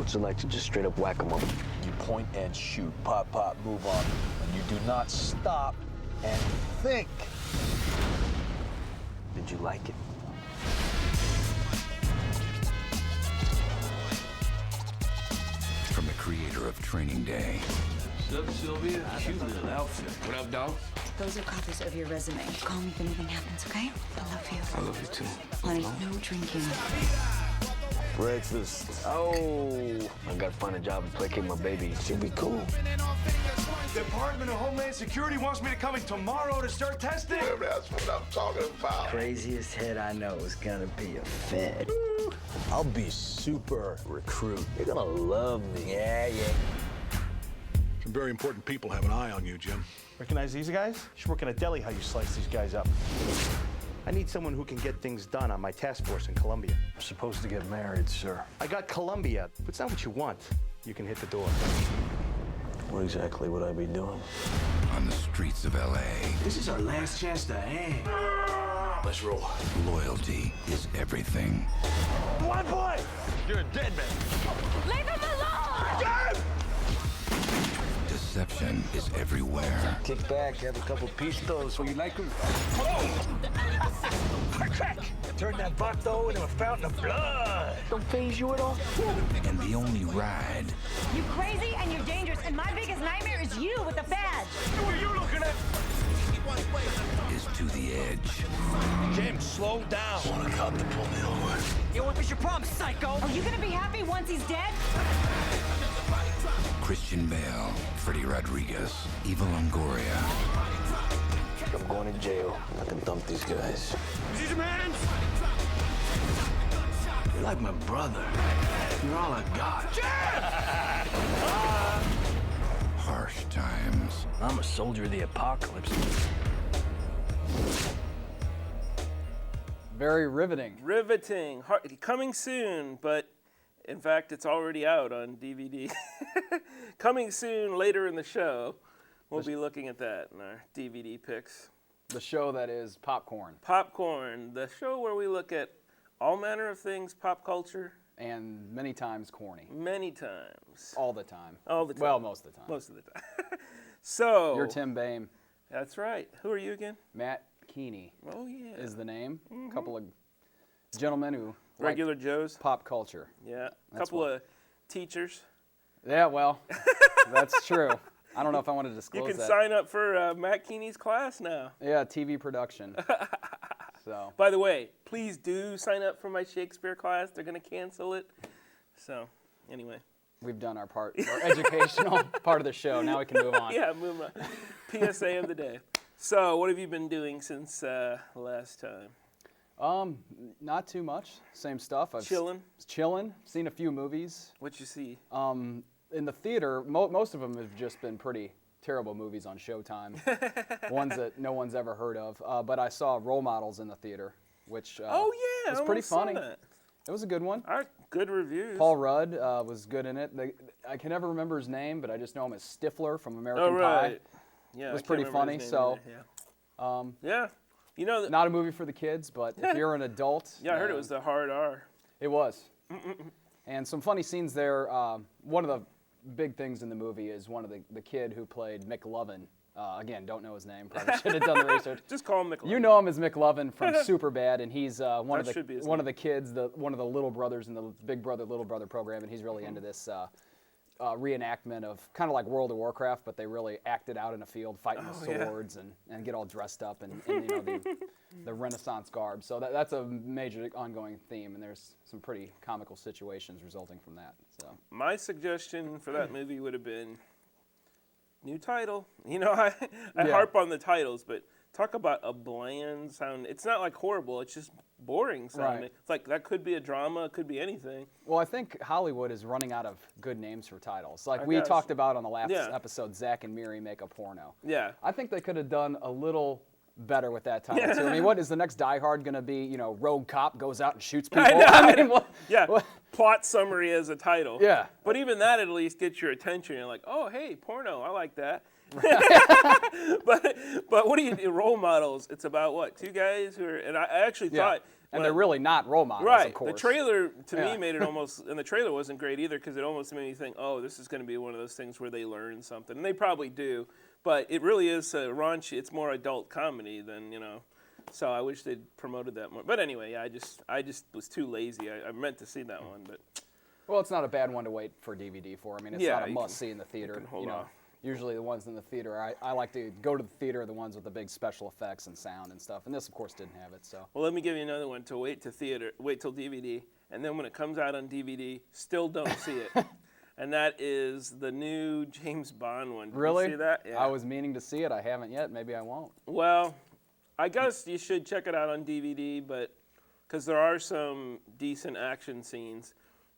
What's it like to just straight up whack them up? You point and shoot, pop, pop, move on. And you do not stop and think. Did you like it? From the creator of Training Day. What's up, Sylvia? Cute little outfit. What up, dog? Those are copies of your resume. Call me if anything happens, okay? I love you. I love you too. Honey, no drinking. Breakfast. Oh, I gotta find a job and placate my baby. Should be cool. Department of Homeland Security wants me to come in tomorrow to start testing. That's what I'm talking about. Craziest head I know is gonna be a Fed. I'll be super recruit. You're gonna love me. Yeah. Some very important people have an eye on you, Jim. Recognize these guys? You should work in a deli how you slice these guys up. I need someone who can get things done on my task force in Colombia. I'm supposed to get married, sir. I got Colombia. If it's not what you want, you can hit the door. What exactly would I be doing? On the streets of L.A., This is our last chance to hang. Let's roll. loyalty is everything. One boy! You're a dead man. Leave him alone! Deception is everywhere. Kick back, have a couple pistos. So you like them? Crack! Turn that vato into a fountain of blood. Don't phase you at all? And the only ride You crazy and you're dangerous, and my biggest nightmare is you with a badge. Who are you looking at? is to the edge. Jim, slow down. I want a cop to pull me over. Yo, what was your problem, psycho? Are you gonna be happy once he's dead? Christian Bale, Freddie Rodriguez, Eva Longoria. I'm going to jail. I can dump these guys. These hands! You're like my brother. You're all I got. Harsh times. I'm a soldier of the apocalypse. Very riveting. Riveting. Coming soon, but in fact, it's already out on DVD. Coming soon later in the show. We'll be looking at that in our DVD picks. The show that is Popcorn. Popcorn, the show where we look at all manner of things, pop culture. And many times corny. Many times. All the time. All the time. Well, most of the time. Most of the time. So. You're Tim Boehme. That's right. Who are you again? Matt Keeney. Oh, yeah. Is the name. A couple of gentlemen who Regular like Joes. pop culture. Yeah. A couple of teachers. Yeah, well, that's true. I don't know if I want to disclose that. You can sign up for Matt Keeney's class now. Yeah, TV production. So. By the way, please do sign up for my Shakespeare class. They're going to cancel it. So, anyway. We've done our part, our educational part of the show. Now we can move on. Yeah, move on. PSA of the day. So, what have you been doing since last time? Not too much. Same stuff. Chilling? Chilling. Seen a few movies. What'd you see? In the theater, most of them have just been pretty terrible movies on Showtime. Ones that no one's ever heard of. But I saw Role Models in the theater, which was pretty funny. It was a good one. Good reviews. Paul Rudd was good in it. I can never remember his name, but I just know him as Stifler from American Pie. Yeah, it was pretty funny. So, yeah, you know, not a movie for the kids, but if you're an adult, yeah, I heard it was the hard R. It was, and some funny scenes there. One of the big things in the movie is one of the kid who played McLovin. Again, don't know his name. Probably should have done the research. Just call him McLovin. You know him as McLovin from Superbad, and he's one of the kids, one of the little brothers in the Big Brother Little Brother program, and he's really into this reenactment of kind of like World of Warcraft, but they really act it out in a field, fighting with swords and get all dressed up and you know the Renaissance garb. So that's a major ongoing theme, and there's some pretty comical situations resulting from that. So my suggestion for that movie would have been new title. You know, I harp on the titles, but talk about a bland sound. It's not like horrible. It's just boring sounding. Right. It's like that could be a drama. It could be anything. Well, I think Hollywood is running out of good names for titles. Like we talked about on the last episode, Zach and Miri make a porno. Yeah. I think they could have done a little better with that title too. I mean, what is the next Die Hard going to be? You know, rogue cop goes out and shoots people. I mean, plot summary as a title. Yeah. But even that at least gets your attention. You're like, oh, hey, porno, I like that. but what do you do? Role models. It's about what? Two guys who are, and I actually thought. And they're really not role models, right. of course. The trailer, to me, made it almost, and the trailer wasn't great either because it almost made me think, oh, this is going to be one of those things where they learn something. And they probably do. But it really is raunchy. It's more adult comedy than, So I wish they'd promoted that more. But anyway, I just was too lazy. I meant to see that one, but. Well, it's not a bad one to wait for DVD for. I mean, it's not a must-see in the theater. Hold on. Usually the ones in the theater, I like to go to the theater, the ones with the big special effects and sound and stuff. And this, of course, didn't have it. So. Well, let me give you another one to wait till DVD, and then when it comes out on DVD, still don't see it. And that is the new James Bond one. Did really? You see that? Yeah. I was meaning to see it. I haven't yet. Maybe I won't. Well, I guess you should check it out on DVD, but because there are some decent action scenes.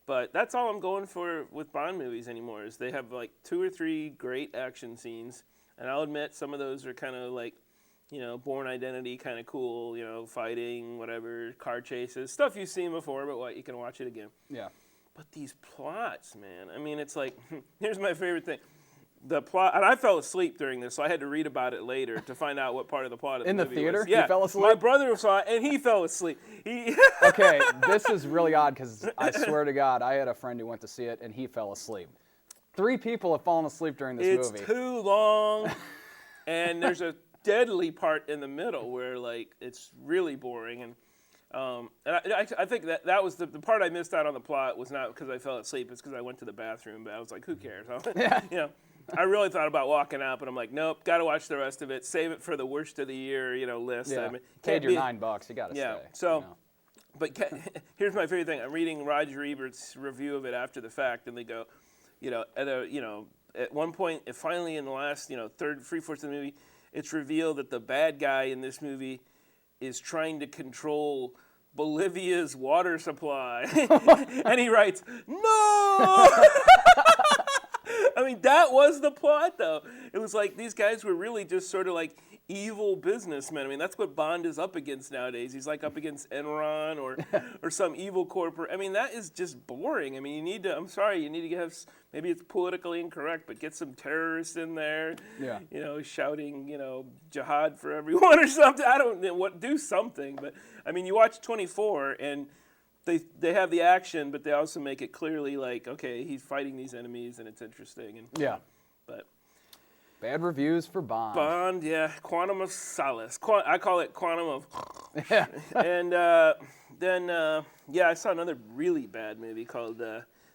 But that's all I'm going for with Bond movies anymore is they have like 2 or 3 great action scenes. And I'll admit some of those are kind of like, Bourne Identity kind of cool, fighting, whatever, car chases, stuff you've seen before, but you can watch it again. Yeah. But these plots, man, I mean, it's like, here's my favorite thing. The plot, and I fell asleep during this, so I had to read about it later to find out what part of the plot of the movie theater? was. Yeah, you fell asleep? My brother saw it, and he fell asleep. Okay, this is really odd because I swear to God, I had a friend who went to see it, and he fell asleep. 3 people have fallen asleep during this movie. It's too long, and there's a deadly part in the middle where, like, it's really boring. And I think that was the part I missed out on the plot was not because I fell asleep. It's because I went to the bathroom, but I was like, who cares? I really thought about walking out, but I'm like, nope, got to watch the rest of it. Save it for the worst of the year, list. Yeah. I mean, paid your $9, you got to stay. So, but here's my favorite thing. I'm reading Roger Ebert's review of it after the fact, and they go, at one point, finally in the last, 3/4 of the movie, it's revealed that the bad guy in this movie is trying to control Bolivia's water supply. And he writes, no! I mean, that was the plot, though. It was like these guys were really just sort of like evil businessmen. I mean, that's what Bond is up against nowadays. He's like up against Enron or some evil corporate. I mean, that is just boring. I mean, you need to have, maybe it's politically incorrect, but get some terrorists in there, shouting, jihad for everyone or something. I don't know do something. But, I mean, you watch 24 and they have the action, but they also make it clearly like, okay, he's fighting these enemies and it's interesting. But bad reviews for Bond. Bond, yeah. Quantum of Solace. I call it Quantum of... Yeah. And then I saw another really bad movie called...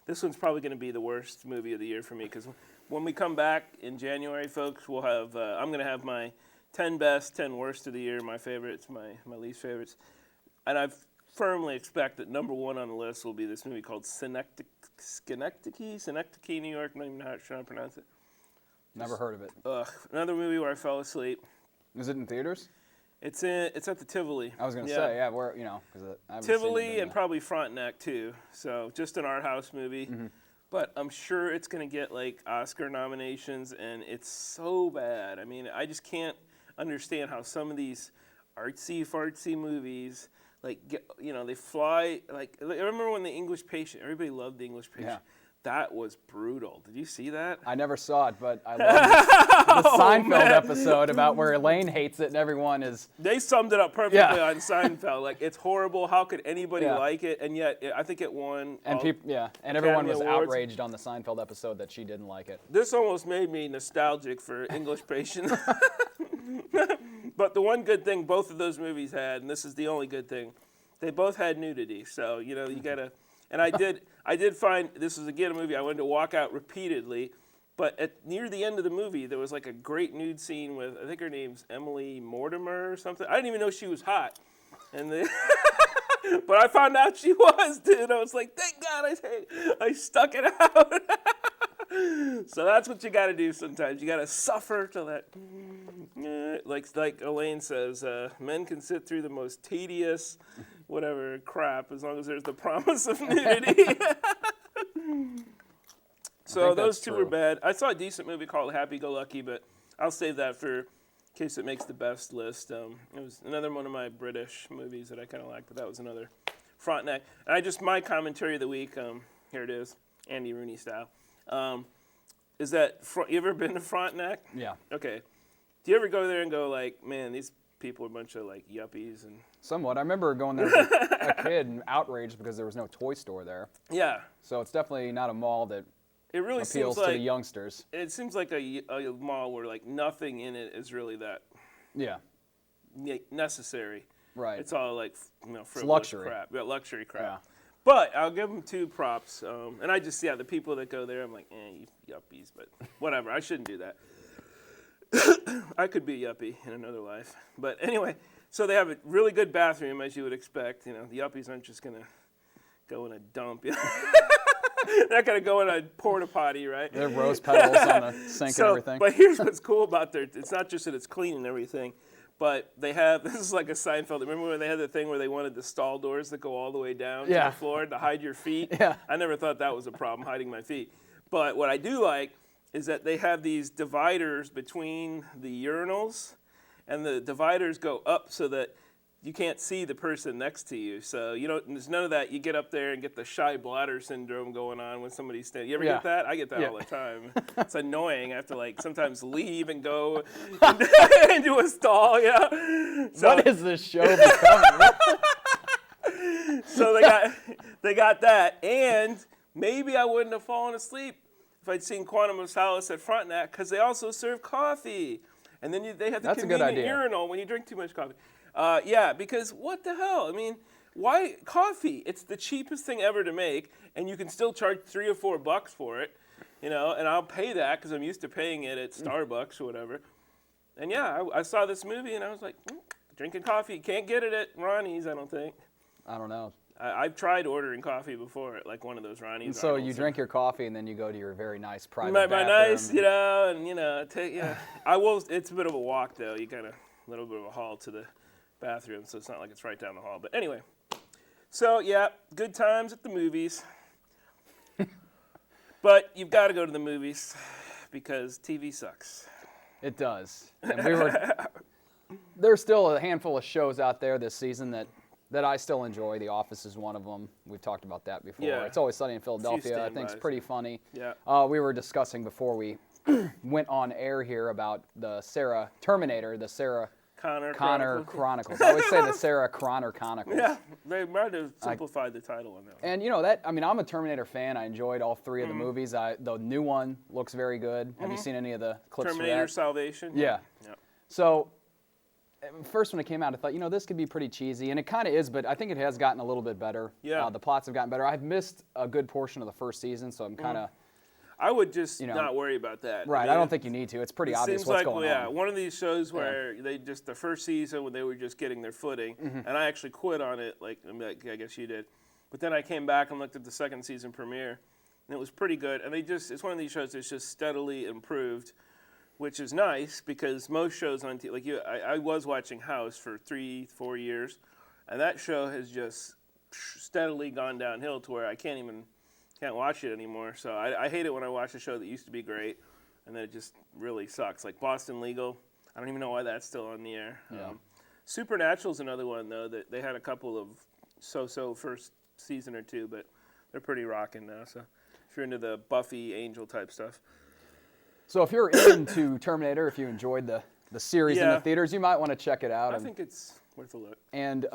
this one's probably going to be the worst movie of the year for me because when we come back in January, folks, we'll have... I'm going to have my 10 best, 10 worst of the year, my favorites, my least favorites. And I firmly expect that number 1 on the list will be this movie called Synecdoche, New York. I'm not even sure how to pronounce it. Never heard of it. Another movie where I fell asleep. Is it in theaters? It's at the Tivoli. I was going to say, yeah, where, because I haven't Tivoli seen it and probably Frontenac too. So just an art house movie. Mm-hmm. But I'm sure it's going to get like Oscar nominations, and it's so bad. I mean, I just can't understand how some of these artsy-fartsy movies, like, they fly. Like, I remember when The English Patient, everybody loved The English Patient. Yeah. That was brutal. Did you see that? I never saw it, but I love the Seinfeld episode about where Elaine hates it and everyone is... They summed it up perfectly on Seinfeld. Like, it's horrible. How could anybody like it? And yet, I think it won. And and everyone was outraged on the Seinfeld episode that she didn't like it. This almost made me nostalgic for English Patient. But the one good thing both of those movies had, and this is the only good thing, they both had nudity. So, you gotta... And I did find, this was again a movie I wanted to walk out repeatedly, but near the end of the movie, there was like a great nude scene with, I think her name's Emily Mortimer or something. I didn't even know she was hot. But I found out she was, dude. I was like, thank God I stuck it out. So that's what you got to do sometimes. You got to suffer till that, like Elaine says, men can sit through the most tedious, whatever crap, as long as there's the promise of nudity. So those two were bad. I saw a decent movie called Happy Go Lucky, but I'll save that for in case it makes the best list. It was another one of my British movies that I kind of liked, but that was another Frontenac. And my commentary of the week, here it is, Andy Rooney style, is that, you ever been to Frontenac? Yeah. Okay. Do you ever go there and go like, man, these people are a bunch of like yuppies and... Somewhat. I remember going there as a kid and outraged because there was no toy store there. Yeah. So it's definitely not a mall that it really appeals to the youngsters. It seems like a mall where like nothing in it is really that necessary. Right. It's all like frivolous luxury crap. Yeah, luxury crap. Yeah. But I'll give them 2 props. And I just the people that go there, I'm like, you yuppies, but whatever. I shouldn't do that. I could be a yuppie in another life. But anyway, so they have a really good bathroom, as you would expect. The yuppies aren't just going to go in a dump. They're not going to go in a porta potty, right? They have rose petals on the sink and everything. But here's what's cool about it's not just that it's clean and everything, but they have, this is like a Seinfeld. Remember when they had the thing where they wanted the stall doors that go all the way down to the floor to hide your feet? Yeah. I never thought that was a problem, hiding my feet. But what I do like is that they have these dividers between the urinals, and the dividers go up so that you can't see the person next to you. So there's none of that. You get up there and get the shy bladder syndrome going on when somebody's standing. You ever get that? I get that all the time. It's annoying. I have to sometimes leave and go into a stall. So, what is this show becoming? So they got that, and maybe I wouldn't have fallen asleep if I'd seen Quantum of Solace at Frontenac, because they also serve coffee. And then they have the convenient urinal when you drink too much coffee. Because what the hell? I mean, why coffee? It's the cheapest thing ever to make, and you can still charge $3 or $4 for it, and I'll pay that because I'm used to paying it at Starbucks or whatever. And I saw this movie, and I was like, drinking coffee. Can't get it at Ronnie's, I don't think. I don't know. I've tried ordering coffee before at like one of those Ronnie's. And so you drink your coffee and then you go to your very nice private My bathroom. nice, I will. It's a bit of a walk though. You kind of a little bit of a haul to the bathroom, so it's not like it's right down the hall. But anyway, so good times at the movies. But you've got to go to the movies because TV sucks. It does. And there's still a handful of shows out there this season that I still enjoy. The Office is one of them. We've talked about that before. Yeah. It's Always Sunny in Philadelphia. I think it's pretty funny. Yeah. We were discussing before we went on air here about the Sarah Connor Chronicles. I always say the Sarah Connor Chronicles. Yeah, they might have simplified the title on that one. And I'm a Terminator fan. I enjoed all 3 of the movies. The new one looks very good. Have you seen any of the clips for that? Terminator Salvation? Yeah. So first when it came out, I thought, this could be pretty cheesy, and it kind of is, but I think it has gotten a little bit better. Yeah. The plots have gotten better. I've missed a good portion of the first season, so I'm kind of... I would just not worry about that. Right, I don't think you need to. It's pretty obvious what's going on. One of these shows where the first season when they were just getting their footing, and I actually quit on it, like I guess you did. But then I came back and looked at the second season premiere, and it was pretty good. And it's one of these shows that's just steadily improved, which is nice because most shows on TV, like I was watching House for 3-4 years, and that show has just steadily gone downhill to where I can't watch it anymore. So I hate it when I watch a show that used to be great, and then it just really sucks. Like Boston Legal, I don't even know why that's still on the air. Yeah. Supernatural's another one though that they had a couple of so-so first season or 2, but they're pretty rocking now. So if you're into the Buffy Angel type stuff. So if you're into Terminator, if you enjoyed the series in the theaters, you might want to check it out. I think it's worth a look. And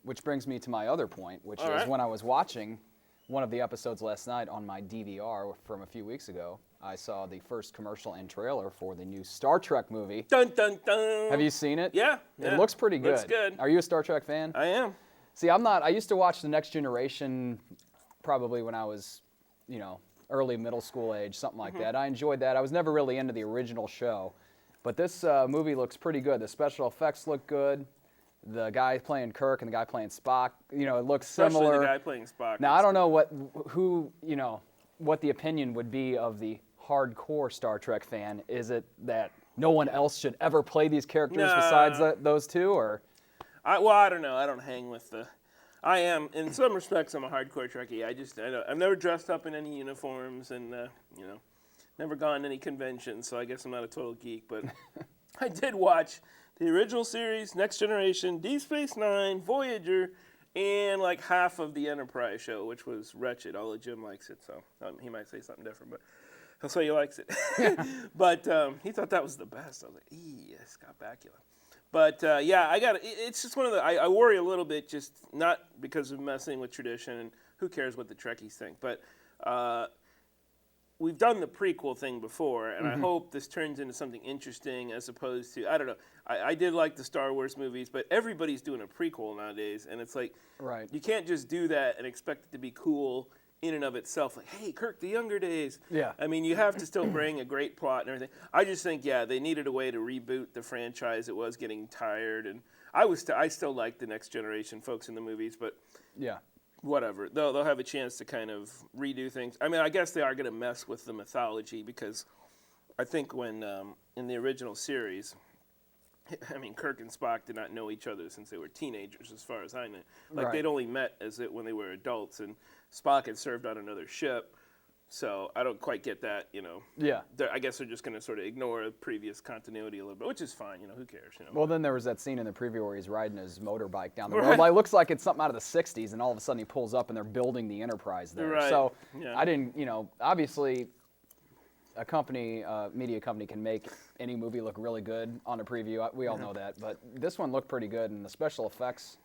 which brings me to my other point, which is when I was watching one of the episodes last night on my DVR from a few weeks ago, I saw the first commercial and trailer for the new Star Trek movie. Dun, dun, dun. Have you seen it? Yeah. It looks pretty good. Looks good. Are you a Star Trek fan? I am. See, I'm not. I used to watch The Next Generation probably when I was, early middle school age, something like that. I enjoyed that. I was never really into the original show. But this movie looks pretty good. The special effects look good. The guy playing Kirk and the guy playing Spock, it looks similar. Especially the guy playing Spock. Now, I don't know what the opinion would be of the hardcore Star Trek fan. Is it that no one else should ever play these characters besides those 2, or? I don't know. I don't hang with the... I am, in some respects, I'm a hardcore Trekkie. I've never dressed up in any uniforms and, never gone to any conventions, so I guess I'm not a total geek. But I did watch the original series, Next Generation, Deep Space Nine, Voyager, and like half of the Enterprise show, which was wretched, although Jim likes it, so he might say something different, but he'll say he likes it. But he thought that was the best. I was like, Scott Bakula. But yeah, it's just one of the, I worry a little bit, just not because of messing with tradition, and who cares what the Trekkies think, but we've done the prequel thing before, and I hope this turns into something interesting as opposed to, I don't know, I did like the Star Wars movies, but everybody's doing a prequel nowadays, and it's like, you can't just do that and expect it to be cool in and of itself. Like, hey, Kirk, the younger days. Yeah. I mean, you have to still bring a great plot and everything. I just think, they needed a way to reboot the franchise. It was getting tired, and I still like the Next Generation folks in the movies, but whatever. They'll have a chance to kind of redo things. I mean, I guess they are going to mess with the mythology because I think when in the original series, I mean, Kirk and Spock did not know each other since they were teenagers, as far as I know. Like, they'd only met when they were adults, and Spock had served on another ship. So I don't quite get that, Yeah. I guess they're just going to sort of ignore previous continuity a little bit, which is fine, who cares, Well, then there was that scene in the preview where he's riding his motorbike down the road. Like, it looks like it's something out of the 60s, and all of a sudden he pulls up and they're building the Enterprise there. Right. So I didn't, obviously a company, media company can make any movie look really good on a preview. We all know that. But this one looked pretty good, and the special effects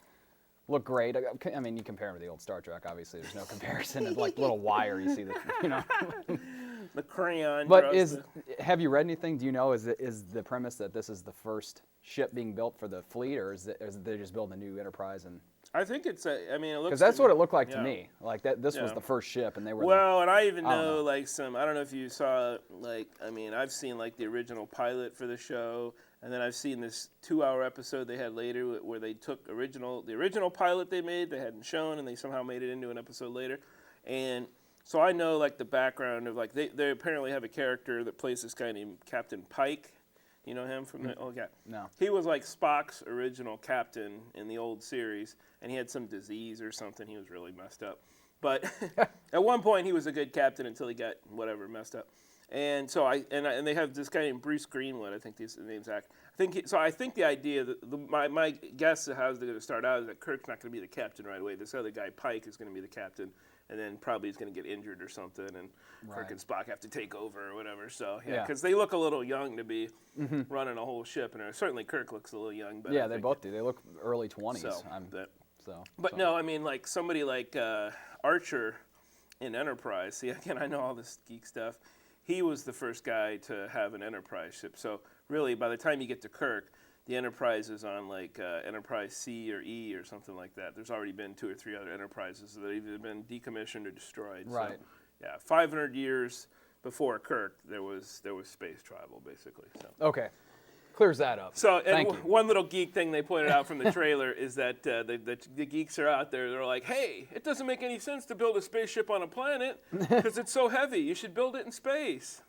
look great. I mean, you compare them to the old Star Trek. Obviously, there's no comparison. It's like little wire. You see the crayon. But have you read anything? Do you know? Is the premise that this is the first ship being built for the fleet, or is they just building a new Enterprise? And I think it's it looks, because that's what it looked like to me. Like that, this was the first ship, and they were. Well, and I even know like I don't know if you saw I've seen like the original pilot for the show. And then I've seen this 2-hour episode they had later where they took the original pilot they made, they hadn't shown, and they somehow made it into an episode later. And so I know like the background of like they apparently have a character that plays this guy named Captain Pike. You know him from the No. He was like Spock's original captain in the old series, and he had some disease or something. He was really messed up. But at one point he was a good captain until he got messed up. And so and they have this guy named Bruce Greenwood. I think the name's Zach. I think the idea that my guess of how they're going to start out is that Kirk's not going to be the captain right away. This other guy Pike is going to be the captain, and then probably he's going to get injured or something, and Kirk and Spock have to take over or whatever. So because they look a little young to be running a whole ship, and certainly Kirk looks a little young. But they both do. They look early 20s. But no, I mean like somebody like Archer in Enterprise. See, again, I know all this geek stuff. He was the first guy to have an Enterprise ship. So really, by the time you get to Kirk, the Enterprise is on like Enterprise C or E or something like that. There's already been 2 or 3 other Enterprises that have either been decommissioned or destroyed. Right. So, 500 years before Kirk, there was space travel basically. So. Okay. Clears that up. So, and one little geek thing they pointed out from the trailer is that the geeks are out there. They're like, hey, it doesn't make any sense to build a spaceship on a planet because it's so heavy. You should build it in space.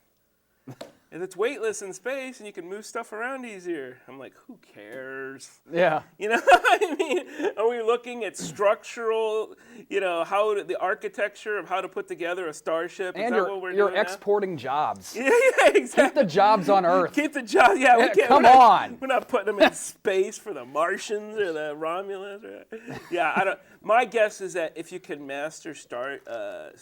And it's weightless in space, and you can move stuff around easier. I'm like, who cares? Yeah. I mean, are we looking at structural, the architecture of how to put together a starship? And you're exporting jobs. Yeah, exactly. Keep the jobs on Earth. Keep the jobs. Yeah, we can't. Come on. We're not putting them in space for the Martians or the Romulans. My guess is that if you can master starship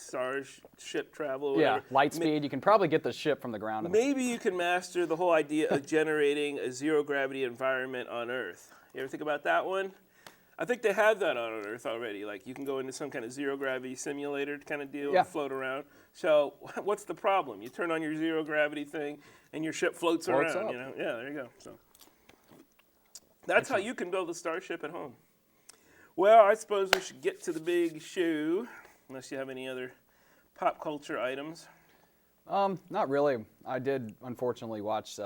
travel, whatever, light speed, you can probably get the ship from the ground. Maybe you can master the whole idea of generating a zero-gravity environment on Earth. You ever think about that one? I think they have that on Earth already. Like, you can go into some kind of zero-gravity simulator kind of deal and float around. So what's the problem? You turn on your zero-gravity thing, and your ship floats around. Up. Yeah, there you go. So that's how you can build a starship at home. Well, I suppose we should get to the big show, unless you have any other pop culture items. Not really. I did, unfortunately, watch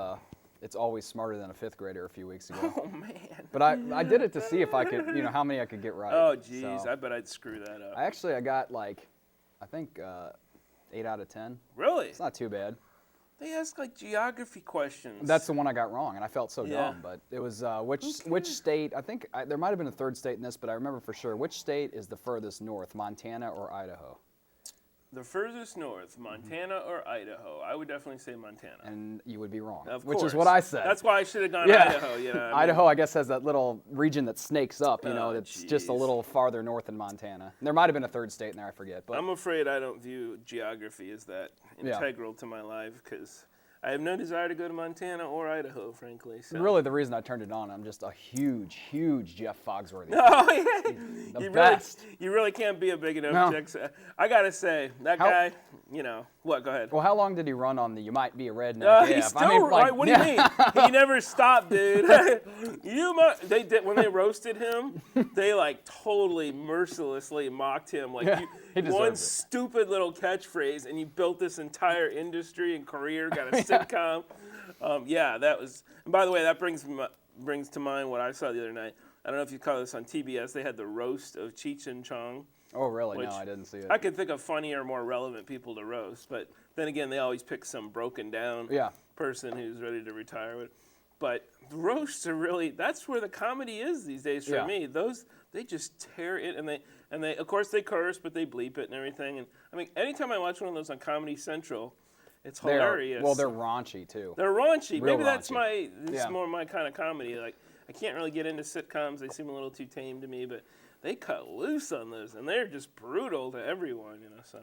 It's Always Smarter Than a Fifth Grader a few weeks ago. Oh, man. But I did it to see if I could, how many I could get right. Oh, geez. So, I bet I'd screw that up. I got, I think 8 out of 10. Really? It's not too bad. They ask, geography questions. That's the one I got wrong, and I felt so dumb. But it was which state, I think, there might have been a third state in this, but I remember for sure, which state is the furthest north, Montana or Idaho? the furthest north, Montana or Idaho? I would definitely say Montana. And you would be wrong, Of which course. is what I said. That's why I should have gone Idaho. You know, Idaho, I guess, has that little region that snakes up. You know, it's just a geez. little farther north than Montana. There might have been a third state in there, I forget. But I'm afraid I don't view geography as that integral to my life because I have no desire to go to Montana or Idaho, frankly. So. Really, the reason I turned it on, I'm just a huge, huge Jeff Foxworthy. Oh, yeah. The best. You really can't be a big enough Jeff. I got to say, that guy, you know, what, go ahead. Well, how long did he run on the You Might Be a Redneck? He's still, what do you mean? He never stopped, dude. They did, when they roasted him, they like totally mercilessly mocked him. Like one stupid little catchphrase, and you built this entire industry and career, got a sitcom. That was, and by the way, that brings to mind what I saw the other night. I don't know if you caught this on TBS. They had the roast of Cheech and Chong. Oh, really? No, I didn't see it. I could think of funnier, more relevant people to roast, but then again, they always pick some broken down person who's ready to retire. But roasts are really, that's where the comedy is these days for me. They just tear it, and they of course they curse, but they bleep it and everything. And I mean, anytime I watch one of those on Comedy Central, it's hilarious. They're raunchy too. They're raunchy. Real Maybe that's raunchy. more my kind of comedy. Like I can't really get into sitcoms; they seem a little too tame to me. But they cut loose on those, and they're just brutal to everyone. You know, so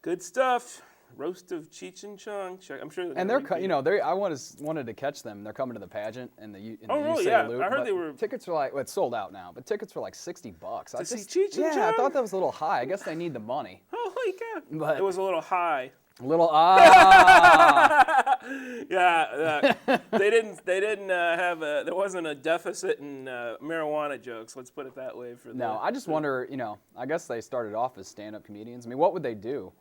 good stuff. Roast of Cheech and Chong. I'm sure. And they're, I wanted to catch them. They're coming to the pageant in the really? Yeah, I heard they were. Tickets are like, well, it's sold out now, but tickets were like $60. To see Cheech and Chong? Yeah, I thought that was a little high. I guess they need the money. Holy cow! But it was a little high. A little Yeah, they didn't have there wasn't a deficit in marijuana jokes. Let's put it that way. I just wonder. I guess they started off as stand-up comedians. I mean, what would they do?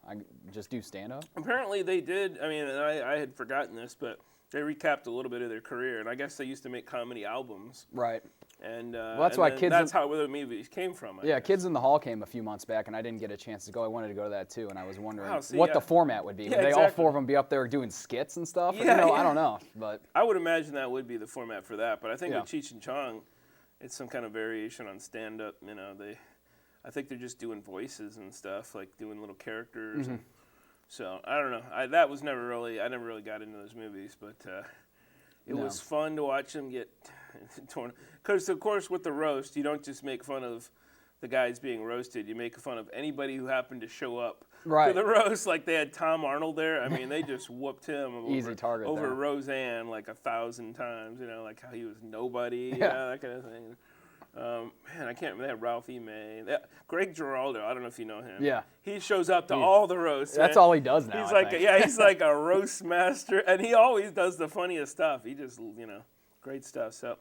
Just do stand-up? Apparently they did. I mean, I had forgotten this, but they recapped a little bit of their career, and I guess they used to make comedy albums. Right. And that's why that's how the movies came from. I guess. Kids in the Hall came a few months back, and I didn't get a chance to go. I wanted to go to that too, and I was wondering what the format would be. Would they all four of them be up there doing skits and stuff? I don't know, but I would imagine that would be the format for that. But I think with Cheech and Chong, it's some kind of variation on stand-up. I think they're just doing voices and stuff, like doing little characters. Mm-hmm. So I don't know. I never really got into those movies, but it was fun to watch them get torn. Because of course, with the roast, you don't just make fun of the guys being roasted. You make fun of anybody who happened to show up to the roast. Like they had Tom Arnold there. I mean, they just whooped him over Roseanne like 1,000 times. Like how he was nobody. That kind of thing. Man, I can't remember. They had Ralph E. May. Greg Giraldo, I don't know if you know him. Yeah. He shows up to all the roasts. That's all he does now. He's like a roast master, and he always does the funniest stuff. He just, great stuff. So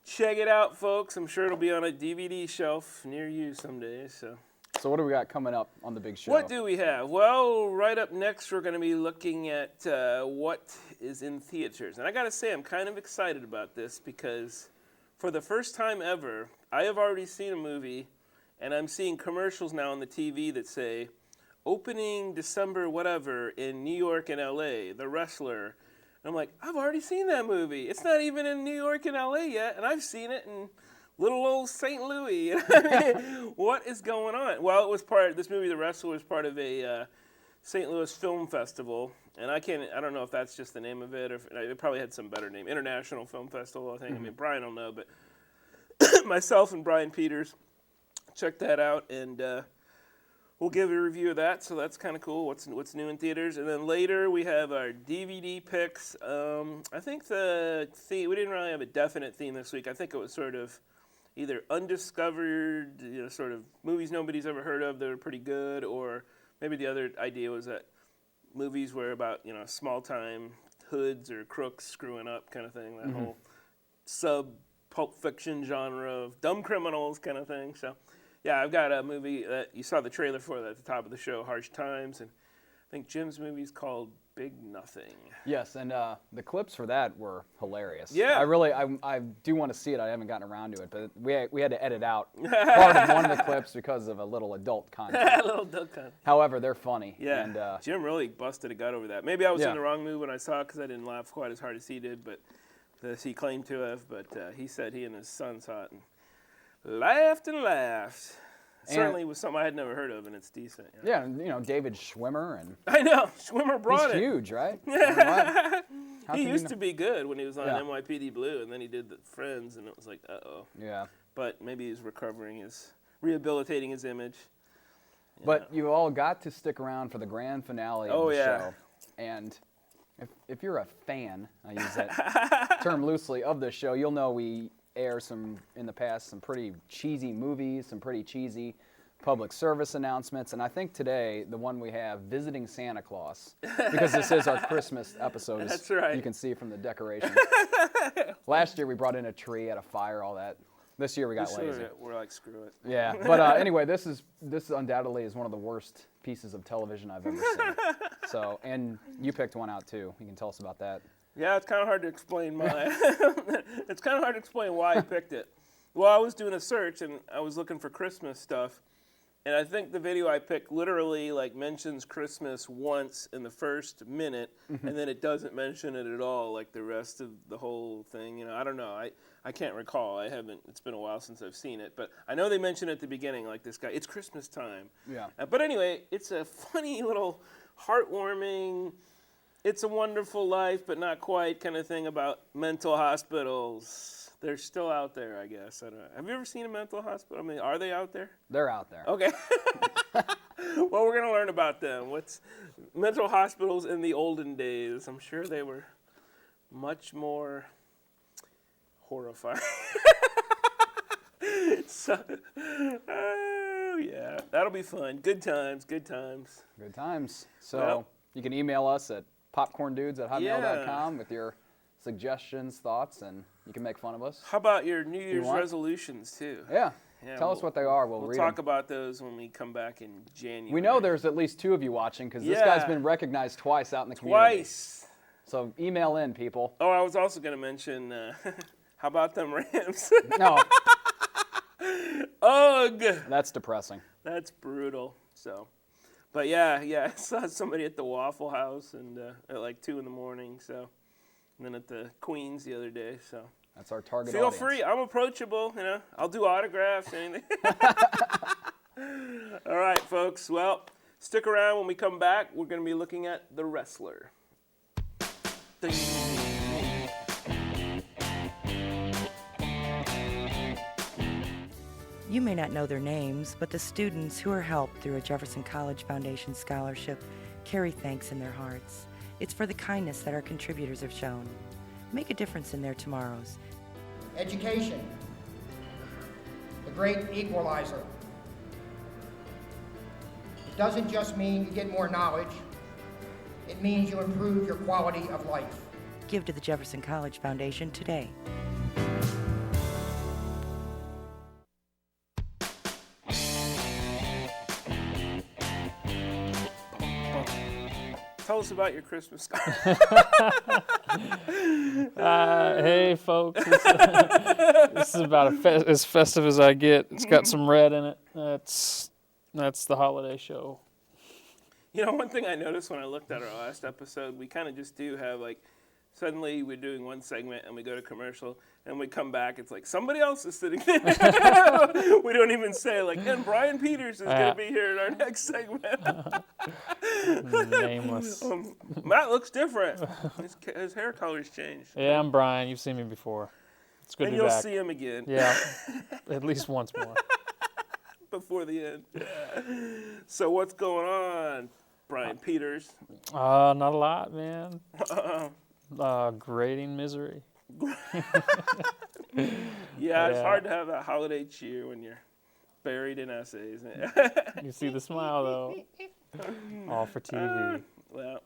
check it out, folks. I'm sure it'll be on a DVD shelf near you someday. So what do we got coming up on the big show? What do we have? Well, right up next, we're going to be looking at what is in theaters. And I got to say, I'm kind of excited about this because for the first time ever, I have already seen a movie, and I'm seeing commercials now on the TV that say, opening December whatever in New York and L.A., The Wrestler. And I'm like, I've already seen that movie. It's not even in New York and L.A. yet, and I've seen it in little old St. Louis. What is going on? Well, this movie, The Wrestler, was part of a St. Louis Film Festival. And I don't know if that's just the name of it, or it probably had some better name. International Film Festival, I think. I mean, Brian will know, but myself and Brian Peters checked that out, and we'll give a review of that. So that's kind of cool. What's new in theaters? And then later we have our DVD picks. I think the theme, we didn't really have a definite theme this week. I think it was sort of either undiscovered, sort of movies nobody's ever heard of that are pretty good, or maybe the other idea was that movies were about, small-time hoods or crooks screwing up kind of thing, that whole sub-Pulp Fiction genre of dumb criminals kind of thing. So, yeah, I've got a movie that you saw the trailer for at the top of the show, Harsh Times, and I think Jim's movie's called Big Nothing. Yes, and the clips for that were hilarious. Yeah. I do want to see it. I haven't gotten around to it, but we had to edit out part of one of the clips because of a little adult content. However, they're funny. Yeah, and, Jim really busted a gut over that. Maybe I was in the wrong mood when I saw it because I didn't laugh quite as hard as he did, but as he claimed to have. But he said he and his son saw it and laughed and laughed. certainly was something I had never heard of, and it's decent. Yeah, and, you know, David Schwimmer. And I know, Schwimmer brought it. He's huge, right? He used to be good when he was on NYPD Blue, and then he did the Friends, and it was like, uh-oh. Yeah. But maybe he's rehabilitating his image. But you all got to stick around for the grand finale of the show. And if you're a fan, I use that term loosely, of the show, you'll know we air in the past, some pretty cheesy movies, some pretty cheesy public service announcements, and I think today, the one we have, Visiting Santa Claus, because this is our Christmas episode. That's right. You can see from the decorations. Last year, we brought in a tree, had a fire, all that. This year, we got lazy. We're like, screw it. Yeah, but anyway, this undoubtedly is one of the worst pieces of television I've ever seen. So, and you picked one out, too. You can tell us about that. Yeah, it's kind of hard to explain it's kind of hard to explain why I picked it. Well, I was doing a search, and I was looking for Christmas stuff. And I think the video I picked literally like mentions Christmas once in the first minute, and then it doesn't mention it at all like the rest of the whole thing. You know, I don't know. I can't recall. It's been a while since I've seen it. But I know they mention at the beginning, like this guy, it's Christmas time. Yeah. But anyway, it's a funny little heartwarming, It's a Wonderful Life, but not quite kind of thing about mental hospitals. They're still out there, I guess. I don't know. Have you ever seen a mental hospital? I mean, are they out there? They're out there. Okay. Well, we're going to learn about them. What's mental hospitals in the olden days? I'm sure they were much more horrifying. Oh, yeah. That'll be fun. Good times, good times. Good times. So you can email us at popcorndudes@hotmail.com with your suggestions, thoughts, and you can make fun of us. How about your New Year's resolutions, too? Yeah. Tell us what they are. We'll read talk them. about those when we come back in January. We know there's at least 2 of you watching because this guy's been recognized twice out in the community. Twice. So email in, people. Oh, I was also going to mention, how about them Rams? No. Ugh. That's depressing. That's brutal. So, but yeah, I saw somebody at the Waffle House and at like 2 in the morning. So, and then at the Queens the other day. So. That's our target Feel audience. free. I'm approachable. You know, I'll do autographs, anything. All right, folks. Well, stick around. When we come back, we're going to be looking at The Wrestler. Ding. You may not know their names, but the students who are helped through a Jefferson College Foundation scholarship carry thanks in their hearts. It's for the kindness that our contributors have shown. Make a difference in their tomorrows. Education, the great equalizer. It doesn't just mean you get more knowledge. It means you improve your quality of life. Give to the Jefferson College Foundation today. Tell us about your Christmas card. Hey, folks. This is about as festive as I get. It's got some red in it. That's the holiday show. You know, one thing I noticed when I looked at our last episode, we kind of just do have like, suddenly we're doing one segment and we go to commercial and we come back, it's like somebody else is sitting there. We don't even say like, and Brian Peters is going to be here in our next segment. Nameless. Matt looks different. His hair color's changed. Yeah, I'm Brian. You've seen me before. It's good to be back. And you'll see him again. Yeah, at least once more. Before the end. So what's going on, Brian Peters? Not a lot, man. Grading misery. Yeah, it's hard to have that holiday cheer when you're buried in essays. You see the smile, though. All for TV. Well,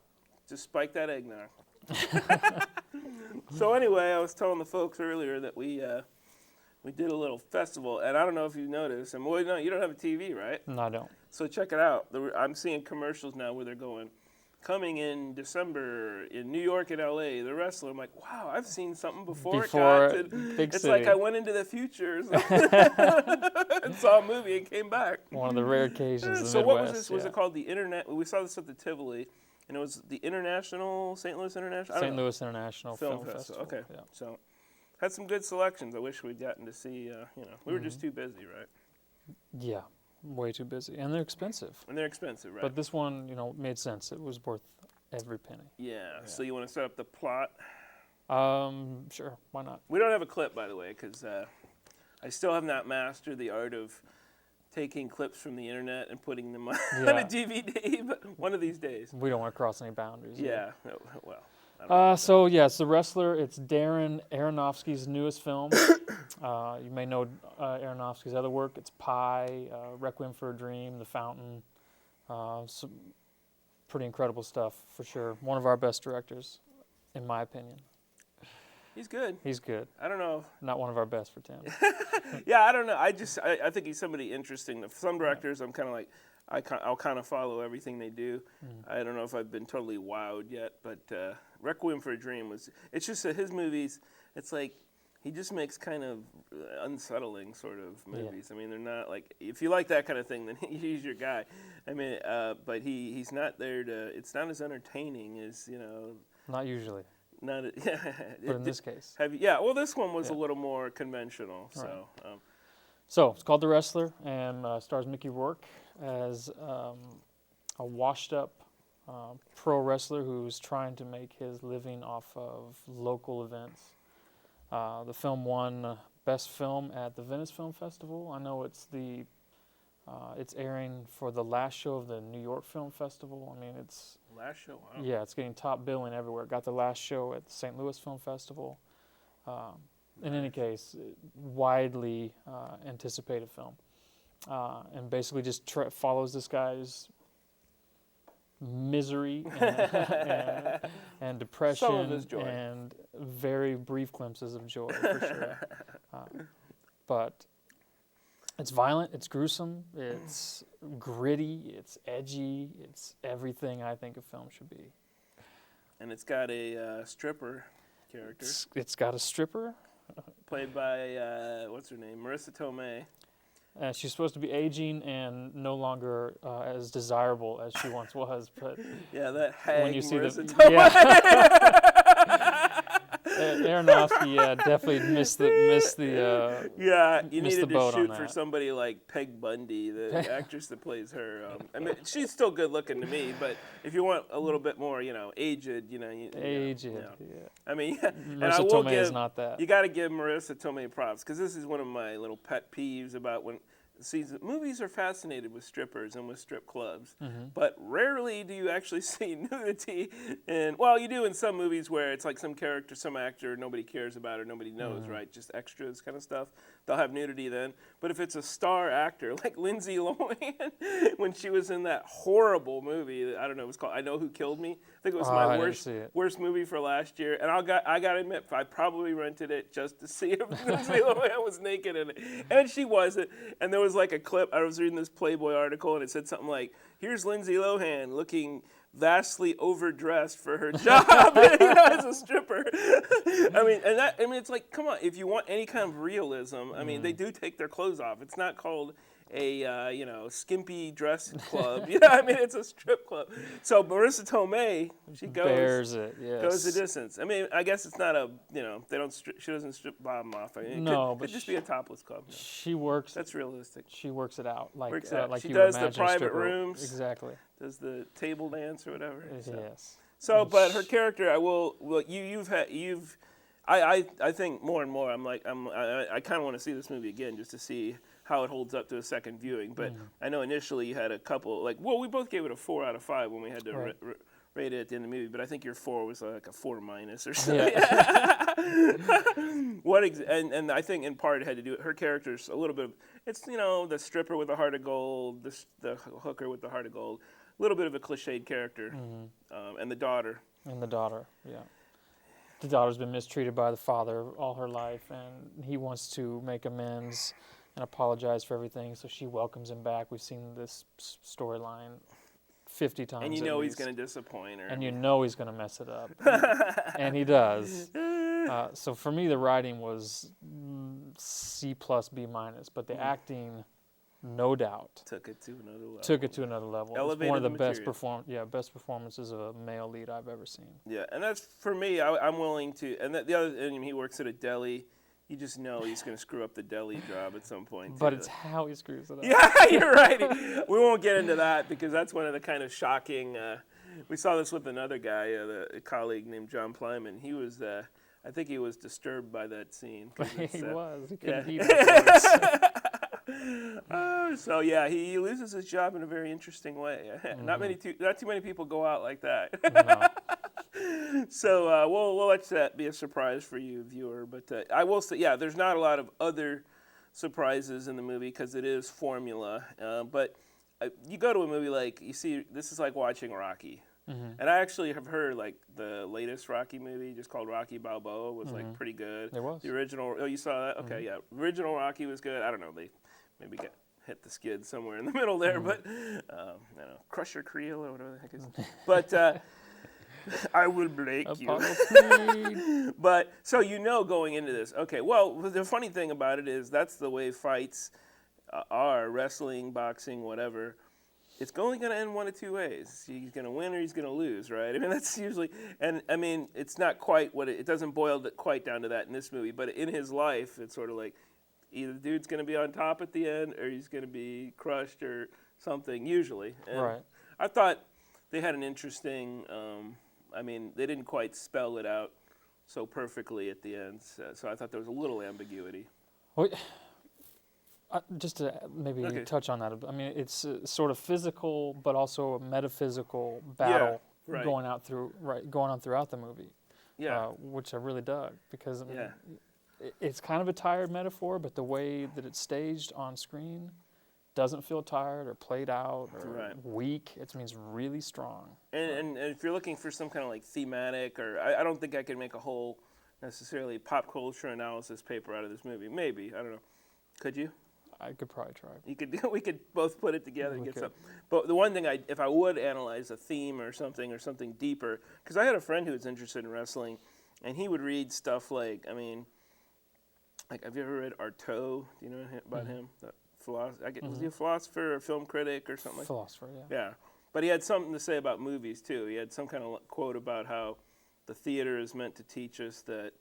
just spike that eggnog. So anyway, I was telling the folks earlier that we did a little festival, and I don't know if you noticed. And well, no, you don't have a TV, right? No, I don't. So check it out. I'm seeing commercials now where they're going, coming in December in New York and LA, The Wrestler. I'm like, wow, I've seen something before Big it's city. like I went into the future and saw a movie and came back. One of the rare occasions in the So Midwest, what was this? Was it called the Internet? We saw this at the Tivoli, and it was the St. Louis International? St. Louis International Film Festival. Okay, yeah. So had some good selections. I wish we'd gotten to see, we were just too busy, right? Yeah. way too busy, and they're expensive. Right? But this one, made sense. It was worth every penny. Yeah. So you want to set up the plot? Sure. Why not? We don't have a clip, by the way, because I still have not mastered the art of taking clips from the internet and putting them on a DVD. But one of these days. We don't want to cross any boundaries. Yeah. Well. So it's The Wrestler. It's Darren Aronofsky's newest film. You may know Aronofsky's other work. It's Pi, Requiem for a Dream, The Fountain. Some pretty incredible stuff for sure. One of our best directors, in my opinion. He's good. He's good. I don't know. Not one of our best for Tim. Yeah, I don't know. I think he's somebody interesting. Some directors, I'm kind of like, I'll kind of follow everything they do. I don't know if I've been totally wowed yet, but Requiem for a Dream it's just that his movies, it's like, he just makes kind of unsettling sort of movies. I mean, they're not like, if you like that kind of thing, then he's your guy. I mean, but he's not there to, it's not as entertaining as, Not usually. But in this case. Well, this one was a little more conventional. Right. So, so it's called The Wrestler, and stars Mickey Rourke as a washed-up pro wrestler who's trying to make his living off of local events. The film won Best Film at the Venice Film Festival. I know it's airing for the last show of the New York Film Festival. I mean, it's... Last show, wow. Yeah, it's getting top billing everywhere. It got the last show at the St. Louis Film Festival. In any case, widely anticipated film. And basically just follows this guy's misery and depression. Some of his joy. And very brief glimpses of joy, for sure. But it's violent, it's gruesome, it's gritty, it's edgy, it's everything I think a film should be. And it's got a stripper character. It's got a stripper. Played by, what's her name? Marissa Tomei. She's supposed to be aging and no longer as desirable as she once was, but yeah, that hag when you see Marissa Tomei. Aronofsky, definitely missed the you needed to shoot for somebody like Peg Bundy, the actress that plays her. I mean, she's still good looking to me, but if you want a little bit more, aged, I mean, Marissa Tomei is not that. You got to give Marissa Tomei props because this is one of my little pet peeves about when. Movies are fascinated with strippers and with strip clubs, but rarely do you actually see nudity. And well, you do in some movies where it's like some character, some actor nobody cares about or nobody knows, right? Just extras kind of stuff. They'll have nudity then. But if it's a star actor like Lindsay Lohan, when she was in that horrible movie, that, I don't know, it was called I Know Who Killed Me. I think it was my worst movie for last year. And I got to admit, I probably rented it just to see if Lindsay Lohan was naked in it, and she wasn't. And there was like a clip, I was reading this Playboy article, and it said something like, here's Lindsay Lohan looking vastly overdressed for her job as a stripper. I mean, it's like, come on, if you want any kind of realism, I mean, they do take their clothes off. It's not called a skimpy dress club. I mean, it's a strip club. So Marissa Tomei, she goes the distance. I mean, I guess it's not a she doesn't strip bottom off. I mean, it could just be a topless club. No. She works. That's realistic. She works it out like she you does would imagine the private stripper. rooms. Exactly. Does the table dance or whatever. Yes. So, but her character, I think more and more, I kind of want to see this movie again just to see how it holds up to a second viewing. But I know initially you had a couple, we both gave it a 4 out of 5 when we had to rate it at the end of the movie, but I think your 4 was like a 4- or something. Yeah. And I think in part it had to do, her character's a little bit of, it's, the stripper with a heart of gold, the hooker with the heart of gold, a little bit of a cliched character, and the daughter. Yeah. The daughter's been mistreated by the father all her life, and he wants to make amends and apologize for everything, so she welcomes him back. We've seen this storyline 50 times. And he's going to disappoint her. And he's going to mess it up. And he does. So for me, the writing was C+, B-, but the acting, no doubt, took it to another level. Elevated, one of the best performances of a male lead I've ever seen. Yeah, and that's for me. I'm willing to. And the other, he works at a deli. You just know he's going to screw up the deli job at some point. But it's how he screws it up. Yeah, you're right. We won't get into that because that's one of the kind of shocking. We saw this with another guy, a colleague named John Plyman. He was, I think he was disturbed by that scene. He was. He couldn't yeah. heat it. So yeah, he loses his job in a very interesting way. Not too many people go out like that. No. So we'll let that be a surprise for you, viewer. But I will say, yeah, there's not a lot of other surprises in the movie because it is formula. But you go to a movie like, you see, this is like watching Rocky. Mm-hmm. And I actually have heard like the latest Rocky movie, just called Rocky Balboa, was like pretty good. It was. The original, oh, you saw that? Okay, yeah. Original Rocky was good. I don't know, they maybe hit the skid somewhere in the middle there, but I don't know, Crusher Creel or whatever the heck is it. But I will break you. But so going into this, okay, well, the funny thing about it is that's the way fights are, wrestling, boxing, whatever. It's only going to end one of two ways. He's going to win or he's going to lose, right? I mean, that's usually, and I mean, it's not quite it doesn't boil quite down to that in this movie, but in his life, it's sort of like either the dude's going to be on top at the end or he's going to be crushed or something, usually. And right. I thought they had an interesting, I mean, they didn't quite spell it out so perfectly at the end, so I thought there was a little ambiguity. Well, just to maybe touch on that, I mean, it's sort of physical, but also a metaphysical battle going on throughout the movie. Yeah, which I really dug because I mean, it's kind of a tired metaphor, but the way that it's staged on screen doesn't feel tired or played out or weak. It means really strong. And if you're looking for some kind of like thematic, or I don't think I could make a whole necessarily pop culture analysis paper out of this movie. Maybe, I don't know. Could you? I could probably try. We could both put it together and get something. But the one thing if I would analyze a theme or something deeper, because I had a friend who was interested in wrestling, and he would read stuff like, I mean, like, have you ever read Artaud? Do you know about him? Was he a philosopher or film critic or something like that? Philosopher, yeah. Yeah. But he had something to say about movies, too. He had some kind of quote about how the theater is meant to teach us that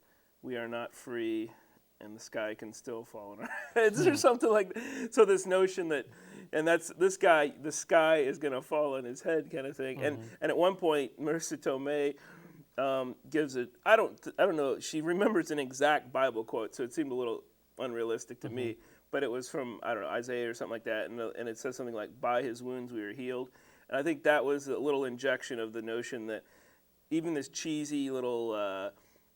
we are not free and the sky can still fall on our heads or something like that. So this notion that, and that's this guy, the sky is going to fall on his head kind of thing. And at one point, Marissa Tomei gives it, I don't know, she remembers an exact Bible quote, so it seemed a little unrealistic to me, but it was from, I don't know, Isaiah or something like that, and it says something like, by his wounds we are healed. And I think that was a little injection of the notion that even this cheesy little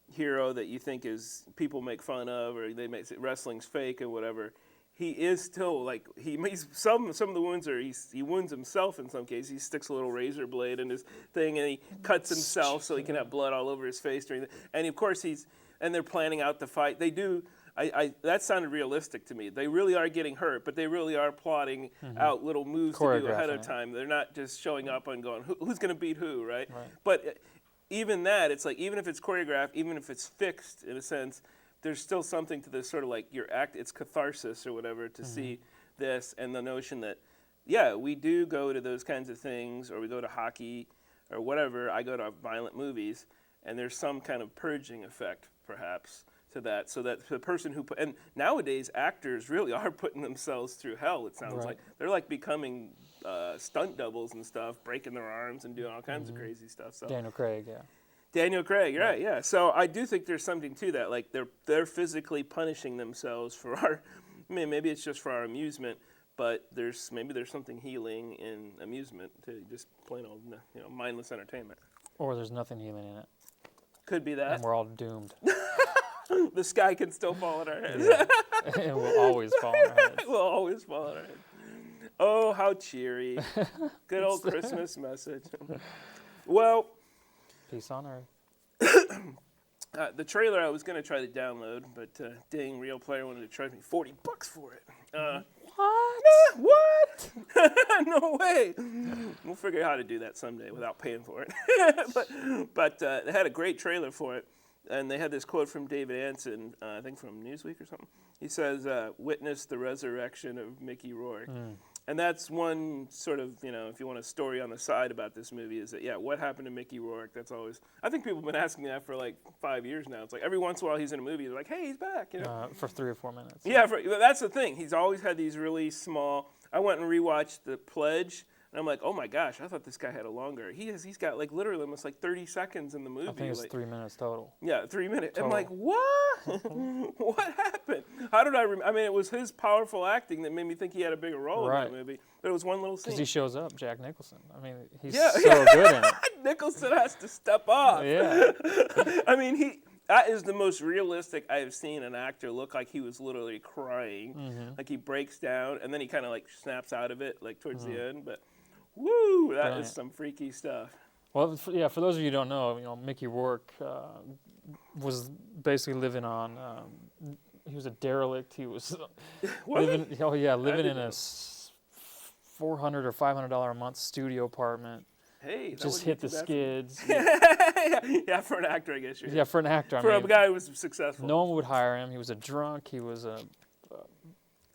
hero that you think is people make fun of, or they make wrestling's fake or whatever, he is still like he's some of the wounds are he wounds himself in some cases. He sticks a little razor blade in his thing and he cuts himself so he can have blood all over his face during the, and of course they're planning out the fight. They do. That sounded realistic to me. They really are getting hurt, but they really are plotting out little moves to do ahead of time. They're not just showing up and going, who's going to beat who, right? But even that, it's like, even if it's choreographed, even if it's fixed in a sense, there's still something to this sort of like it's catharsis or whatever to see this, and the notion that, yeah, we do go to those kinds of things, or we go to hockey or whatever. I go to violent movies, and there's some kind of purging effect, perhaps, to that, so that the person who and nowadays actors really are putting themselves through hell. It sounds like they're like becoming stunt doubles and stuff, breaking their arms and doing all kinds of crazy stuff. So Daniel Craig, yeah. Daniel Craig, right? Yeah. So I do think there's something to that. Like they're physically punishing themselves for our. I mean, maybe it's just for our amusement, but there's something healing in amusement to just plain old, mindless entertainment. Or there's nothing healing in it. Could be that. And we're all doomed. The sky can still fall on our heads. Yeah. It will always fall on our heads. It will always fall on our heads. Oh, how cheery. Good old Christmas message. Well. Peace on earth. The trailer I was going to try to download, but dang, Real Player wanted to charge me $40 for it. What? What? No way. We'll figure out how to do that someday without paying for it. But they had a great trailer for it, and they had this quote from David Anson, I think from Newsweek or something. He says, "Witness the resurrection of Mickey Rourke." And that's one sort of, if you want a story on the side about this movie, is that, what happened to Mickey Rourke? That's always, I think people have been asking that for like 5 years now. It's like every once in a while he's in a movie, they're like, hey, he's back. For 3 or 4 minutes. Yeah, that's the thing. He's always had these really small, I went and rewatched The Pledge, and I'm like, oh my gosh, I thought this guy had a longer. He's got like literally almost like 30 seconds in the movie. I think it's like, 3 minutes total. Yeah, 3 minutes. Total. I'm like, what? What happened? How did I mean, it was his powerful acting that made me think he had a bigger role in that movie. But it was one little scene. Because he shows up, Jack Nicholson. I mean, he's so good in it. Nicholson has to step up. Yeah. I mean, that is the most realistic I have seen an actor look like. He was literally crying. Like he breaks down, and then he kind of like snaps out of it, like towards the end. But woo, that is some freaky stuff. Well, for those of you who don't know, Mickey Rourke was basically living on. He was a derelict. He was living in a $400 or $500 a month studio apartment. Hey, that just hit the skids. Yeah, for an actor, I guess. Yeah, for an actor. For a guy who was successful. No one would hire him. He was a drunk. He was a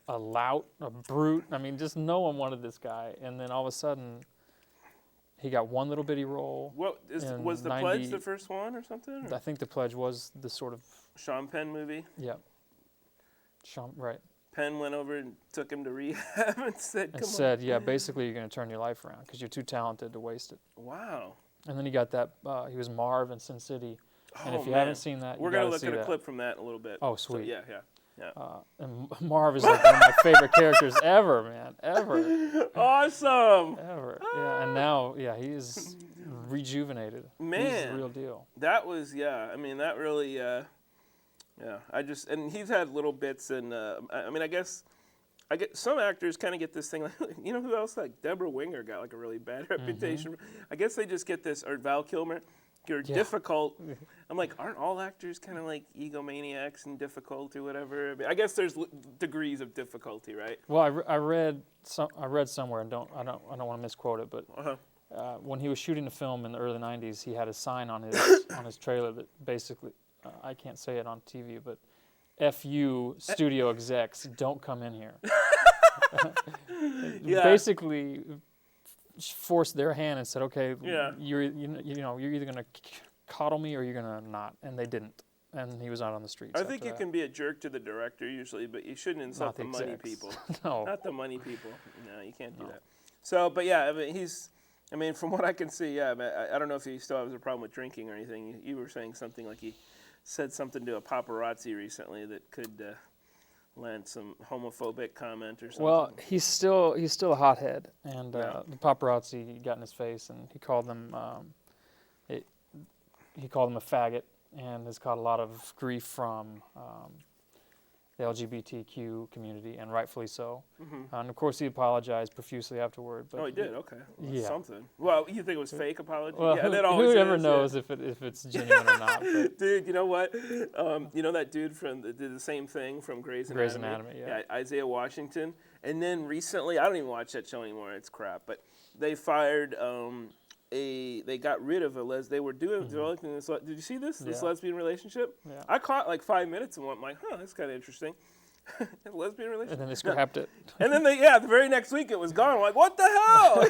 lout, a brute. I mean, just no one wanted this guy. And then all of a sudden, he got one little bitty role. Was The Pledge the first one or something? Or? I think The Pledge was the sort of Sean Penn movie. Yeah. Right. Penn went over and took him to rehab and said, "Come on." Yeah, basically you're going to turn your life around because you're too talented to waste it. Wow. And then he got that. He was Marv in Sin City. And if you haven't seen that, we're going to look at a clip from that in a little bit. Oh, sweet. So, yeah. And Marv is like one of my favorite characters ever, man. Ever. Awesome. Ever. Yeah. And now, he is rejuvenated. Man. He's the real deal. That was, I mean, that really, and he's had little bits, and I mean, I guess some actors kind of get this thing, like, who else? Like Deborah Winger got like a really bad reputation. I guess they just get this, or Val Kilmer. You're difficult. I'm like, aren't all actors kind of like egomaniacs and difficult or whatever? I mean, I guess there's degrees of difficulty, right? Well, I read somewhere, and I don't want to misquote it, but when he was shooting the film in the early '90s, he had a sign on his trailer that basically, I can't say it on TV, but "F you, studio execs, don't come in here." Basically forced their hand and said, okay, you're either going to coddle me or you're going to not, and they didn't, and he was out on the streets. I think you can be a jerk to the director usually, but you shouldn't insult the money people. No, not the money people. No, you can't do that. So, but I mean, from what I can see, I don't know if he still has a problem with drinking or anything. You were saying something like he said something to a paparazzi recently that could land some homophobic comment or something. Well, he's still a hothead, and the paparazzi got in his face, and he called them a faggot, and has caught a lot of grief from the LGBTQ community, and rightfully so. And of course, he apologized profusely afterward. But he did. Okay, something. Well, you think it was fake apology? Well, who ever knows if it's genuine or not? But. Dude, you know what? You know that dude that did the same thing from Grey's Anatomy? Yeah, Isaiah Washington. And then recently, I don't even watch that show anymore. It's crap. But they fired they got rid of they were developing this. Did you see this? This lesbian relationship? Yeah. I caught like 5 minutes and went like, that's kind of interesting. Lesbian relationship. And then they scrapped it. And then the very next week it was gone. I'm like, what the hell?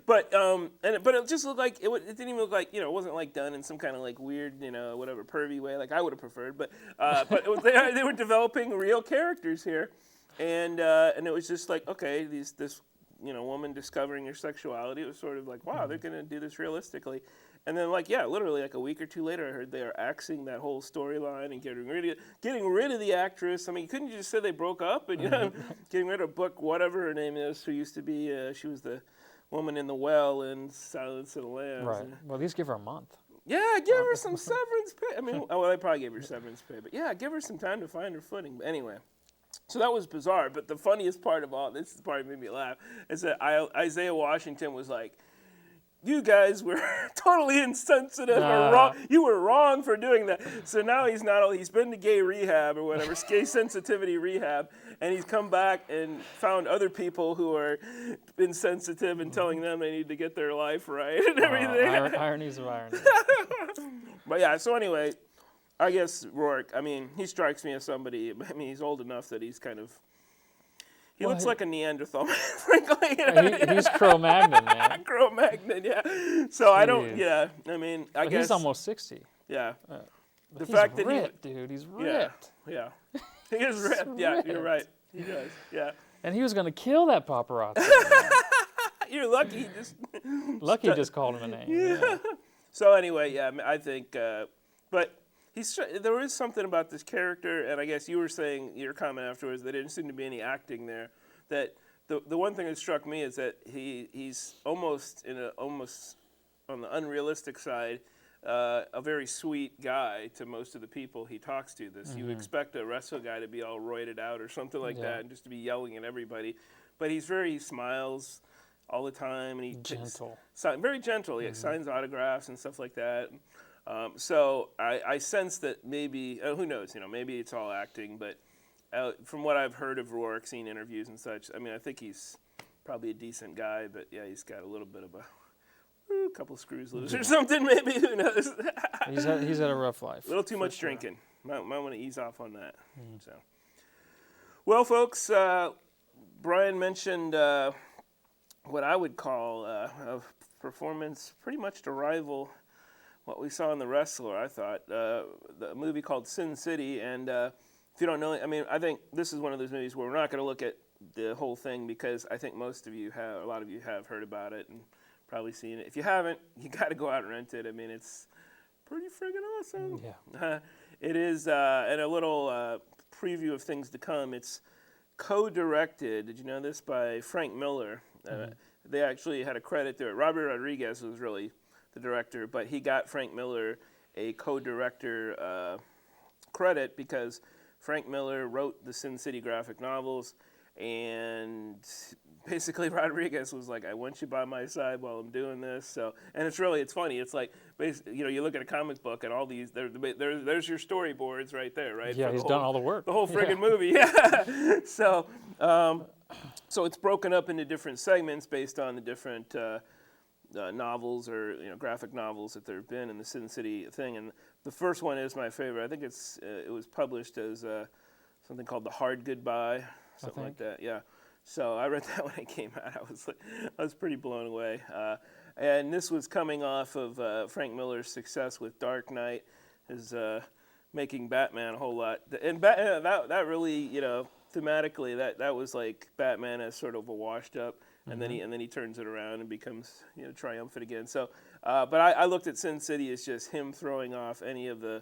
But it just looked like it didn't even look like it wasn't like done in some kind of like weird whatever pervy way like I would have preferred. But it was, they were developing real characters here, and it was just like this woman discovering her sexuality. It was sort of like, wow, they're gonna do this realistically. And then literally like a week or two later, I heard they are axing that whole storyline and getting rid of the actress. I mean, couldn't you just say they broke up and getting rid of Book, whatever her name is, who used to be she was the woman in the well in Silence of the Lambs. Right. Well, at least give her a month. Yeah, give her some severance pay. I mean, they probably gave her severance pay, but give her some time to find her footing. But anyway. So that was bizarre, but the funniest part of all this, part that made me laugh, is that Isaiah Washington was like, you guys were totally insensitive or wrong. You were wrong for doing that. So now he's been to gay rehab or whatever, gay sensitivity rehab, and he's come back and found other people who are insensitive and telling them they need to get their life right and everything. Ironies of irony. But so anyway, I guess Rourke, I mean, he strikes me as somebody, I mean, he's old enough that he's kind of He looks like a Neanderthal, frankly. He's Cro-Magnon, man. Cro-Magnon, yeah. So I don't, yeah. I mean, I guess he's almost 60. Yeah. The fact that ripped, dude. He's ripped. Yeah. He is ripped. Yeah, you're right. He does. Yeah. And he was gonna kill that paparazzi. You're lucky. Lucky just called him a name. Yeah. So anyway, yeah, I think, but there is something about this character, and I guess you were saying your comment afterwards that there didn't seem to be any acting there. That the one thing that struck me is that he's almost on the unrealistic side, a very sweet guy to most of the people he talks to. You expect a wrestler guy to be all roided out or something like that, and just to be yelling at everybody, but he smiles all the time, and he's gentle, very gentle. He signs autographs and stuff like that. So I sense that maybe, who knows, maybe it's all acting, but from what I've heard of Rourke, seen interviews and such, I mean, I think he's probably a decent guy, but yeah, he's got a little bit of a couple of screws loose or something, maybe, who knows. he's had a rough life. A little too much drinking. Might want to ease off on that. So, well, folks, Brian mentioned what I would call a performance pretty much to rival what we saw in The Wrestler, I thought. The movie called Sin City, and if you don't know it, I mean, I think this is one of those movies where we're not going to look at the whole thing because I think a lot of you have heard about it and probably seen it. If you haven't, you got to go out and rent it. I mean, it's pretty friggin' awesome. Yeah. It is, and a little preview of things to come. It's co-directed, did you know this, by Frank Miller. They actually had a credit there. Robert Rodriguez was really the director, but he got Frank Miller a co-director credit because Frank Miller wrote the Sin City graphic novels, and basically Rodriguez was like, I want you by my side while I'm doing this. So, and it's funny. It's like, you look at a comic book and all these, there's your storyboards right there, right? Yeah, he's done all the work. The whole friggin' movie, yeah. So it's broken up into different segments based on the different novels or graphic novels that there have been in the Sin City thing. And the first one is my favorite. I think it was published as something called The Hard Goodbye, something like that. Yeah. So I read that when it came out. I was pretty blown away. And this was coming off of Frank Miller's success with Dark Knight, his making Batman a whole lot. And that really, thematically, that was like Batman as sort of a washed up, and then he turns it around and becomes triumphant again. So, but I looked at Sin City as just him throwing off any of the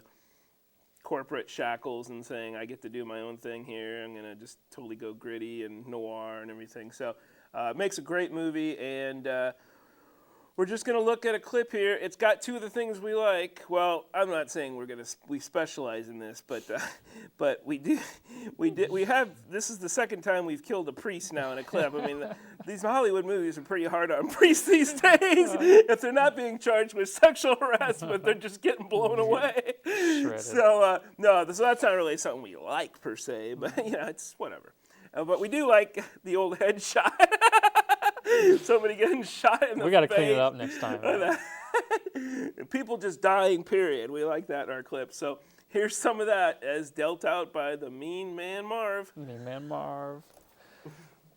corporate shackles and saying, I get to do my own thing here. I'm gonna just totally go gritty and noir and everything. So, it makes a great movie, and we're just going to look at a clip here. It's got two of the things we like. Well, I'm not saying we specialize in this, but we have. This is the second time we've killed a priest now in a clip. I mean, these Hollywood movies are pretty hard on priests these days. If they're not being charged with sexual harassment, they're just getting blown away. Shredded. So so that's not really something we like per se, but it's whatever. But we do like the old headshot. Somebody getting shot in the face. We got to clean it up next time. People just dying, period. We like that in our clips. So here's some of that as dealt out by the Mean Man Marv. Mean Man Marv.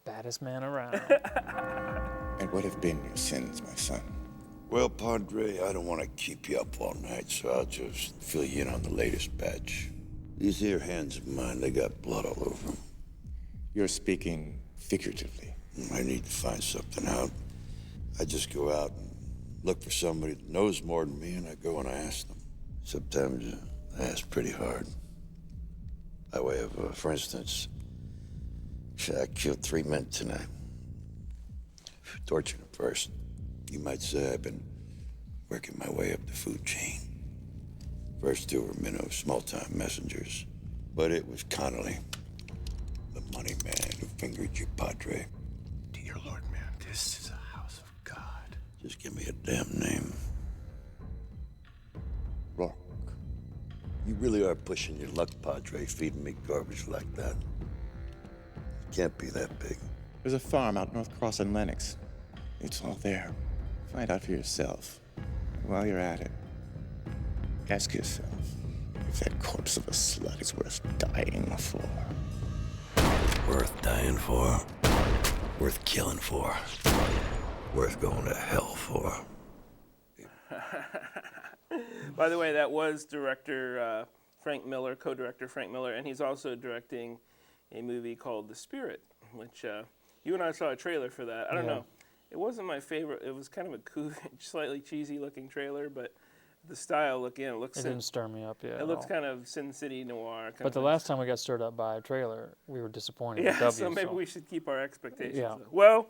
Baddest man around. And what have been your sins, my son? Well, Padre, I don't want to keep you up all night, so I'll just fill you in on the latest batch. These here hands of mine, they got blood all over them. You're speaking figuratively. I need to find something out. I just go out and look for somebody that knows more than me, and I go and I ask them. Sometimes I ask pretty hard. By way of, for instance, I killed 3 men tonight. Tortured them first. You might say I've been working my way up the food chain. First 2 were minnows, small-time messengers. But it was Connolly, the money man who fingered you, Padre. Dear Lord, man, this is a house of God. Just give me a damn name. Rourke. You really are pushing your luck, Padre, feeding me garbage like that. It can't be that big. There's a farm out North Cross and Lennox. It's all there. Find out for yourself. While you're at it, ask yourself if that corpse of a slut is worth dying for. Worth dying for. Worth killing for. Worth going to hell for. By the way, that was director Frank Miller, co-director Frank Miller, and he's also directing a movie called The Spirit, which you and I saw a trailer for that. I don't know. It wasn't my favorite. It was kind of a cool, slightly cheesy-looking trailer, but the style, it didn't stir me up, It looks kind of Sin City noir. But the last time we got stirred up by a trailer, we were disappointed. Yeah, with W, so maybe we should keep our expectations. Yeah. Well,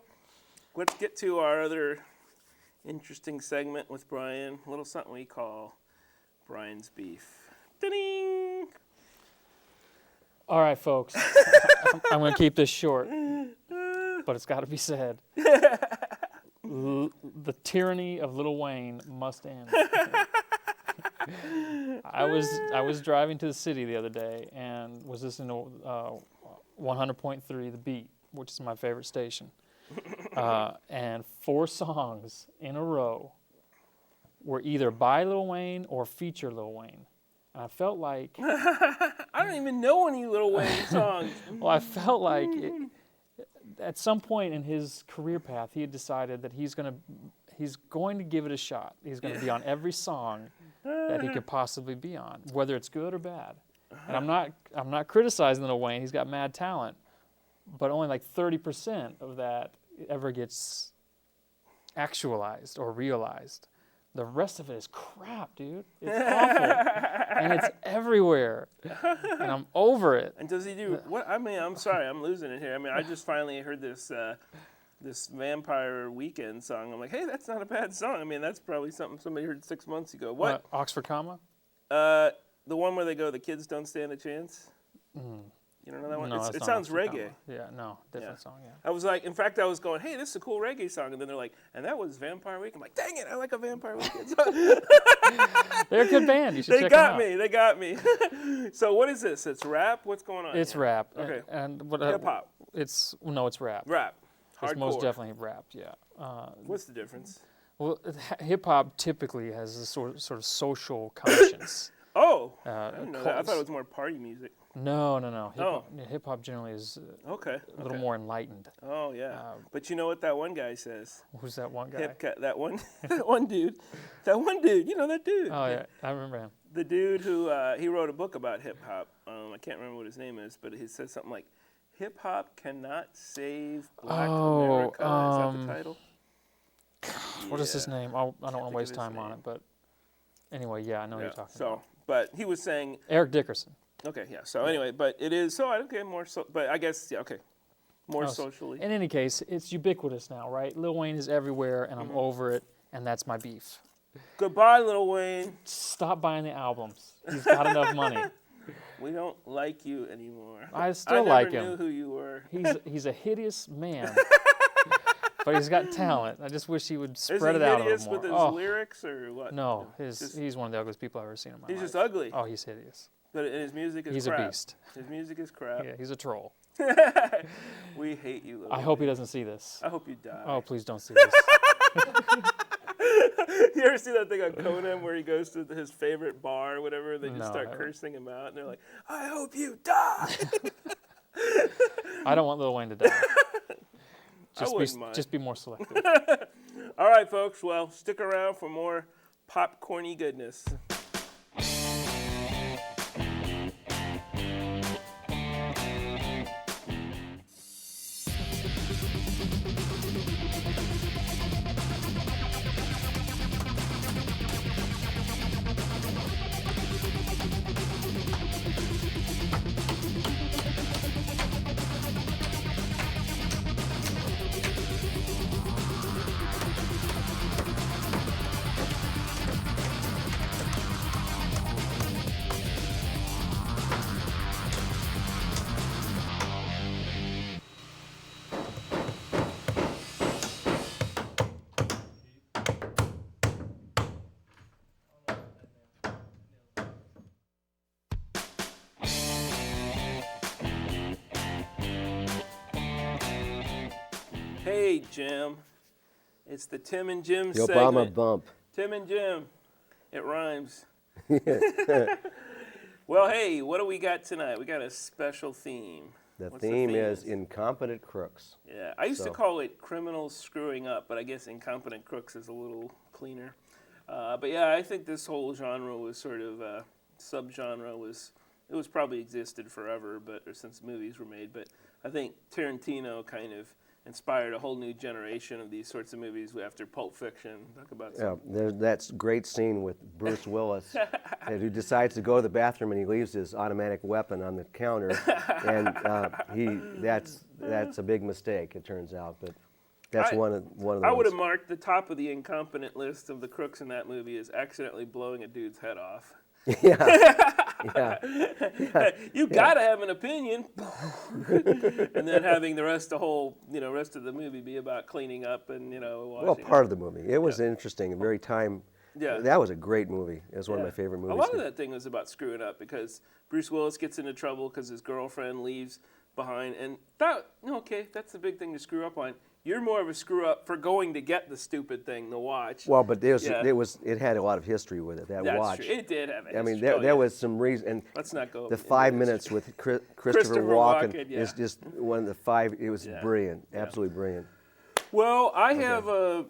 let's get to our other interesting segment with Brian. A little something we call Brian's Beef. Da-ding! All right, folks. I'm going to keep this short, but it's got to be said. The tyranny of Lil Wayne must end. I was driving to the city the other day and was listening to 100.3 The Beat, which is my favorite station. And 4 songs in a row were either by Lil Wayne or feature Lil Wayne. And I felt like... I don't even know any Lil Wayne songs. Well, I felt like at some point in his career path, he had decided that he's going to give it a shot. He's going to be on every song that he could possibly be on, whether it's good or bad. And I'm not criticizing Lil Wayne. He's got mad talent, but only like 30% of that ever gets actualized or realized. The rest of it is crap, dude. It's awful. And it's everywhere. And I'm over it. And does he do what? I mean, I'm sorry, I'm losing it here. I mean, I just finally heard this this Vampire Weekend song. I'm like, hey, that's not a bad song. I mean, that's probably something somebody heard 6 months ago. What? Oxford Comma? The one where they go, the kids don't stand a chance. You don't know that one? No, it sounds reggae. Yeah, no, different song, yeah. I was like, in fact, I was going, hey, this is a cool reggae song. And then they're like, and that was Vampire Weekend. I'm like, dang it, I like a Vampire Weekend song. They're a good band. You should check them out. They got me. So what is this? It's rap? What's going on It's here? rap. Okay. And hip-hop? It's rap. Rap. Hardcore. It's most definitely rap, yeah. What's the difference? Well, hip-hop typically has a sort of social conscience. Oh, I didn't know that. I thought it was more party music. No. Hip-hop generally is a little more enlightened. Oh, yeah. But you know what that one guy says? Who's that one guy? That one dude. You know that dude. Oh, yeah. I remember him. The dude who, he wrote a book about hip-hop. I can't remember what his name is, but he said something like, hip-hop cannot save Black America. Is that the title? What is his name? I don't want to waste time on it, but anyway, yeah, I know what you're talking about. But he was saying... Eric Dickerson. Okay, yeah. So anyway, but it is but I guess more socially. In any case, it's ubiquitous now, right? Lil Wayne is everywhere, and I'm over it, and that's my beef. Goodbye, Lil Wayne. Stop buying the albums. He's got enough money. We don't like you anymore. I still like him. I never knew who you were. He's a hideous man, but he's got talent. I just wish he would spread it out a little more. Is he hideous with his lyrics or what? No, he's one of the ugliest people I've ever seen in my life. He's just ugly. Oh, he's hideous. But his music is crap. He's a beast. His music is crap. Yeah, he's a troll. We hate you, Lil I hope he doesn't see this. I hope you die. Oh, please don't see this. You ever see that thing on Conan where he goes to his favorite bar or whatever, and they just start cursing him out, and they're like, I hope you die. I don't want Lil Wayne to die. Just be more selective. All right, folks. Well, stick around for more popcorny goodness. Hey, Jim. It's the Tim and Jim segment. Obama bump. Tim and Jim. It rhymes. Well, hey, what do we got tonight? We got a special theme. The What's the theme theme is incompetent crooks. Yeah, I used to call it criminals screwing up, but I guess incompetent crooks is a little cleaner. But yeah, I think this whole genre was sort of subgenre was probably existed forever, but or since movies were made. But I think Tarantino kind of inspired a whole new generation of these sorts of movies after Pulp Fiction. Talk about there's that great scene with Bruce Willis, who decides to go to the bathroom and he leaves his automatic weapon on the counter, and that's a big mistake, it turns out. But that's one of the. I would have marked the top of the incompetent list of the crooks in that movie as accidentally blowing a dude's head off. You gotta have an opinion, and then having the rest of the movie be about cleaning up and washing part of the movie. It was interesting, very time. Yeah, that was a great movie. It was one of my favorite movies. A lot of that thing was about screwing up because Bruce Willis gets into trouble because his girlfriend leaves behind, and that's the big thing to screw up on. You're more of a screw up for going to get the stupid thing to watch. Well, but it had a lot of history with it. That's watch. True. It did have a history. I mean, there was some reason. And let's not go. The 5 minutes with Christopher Walken is just one of the five. It was brilliant, absolutely brilliant. Well, I have a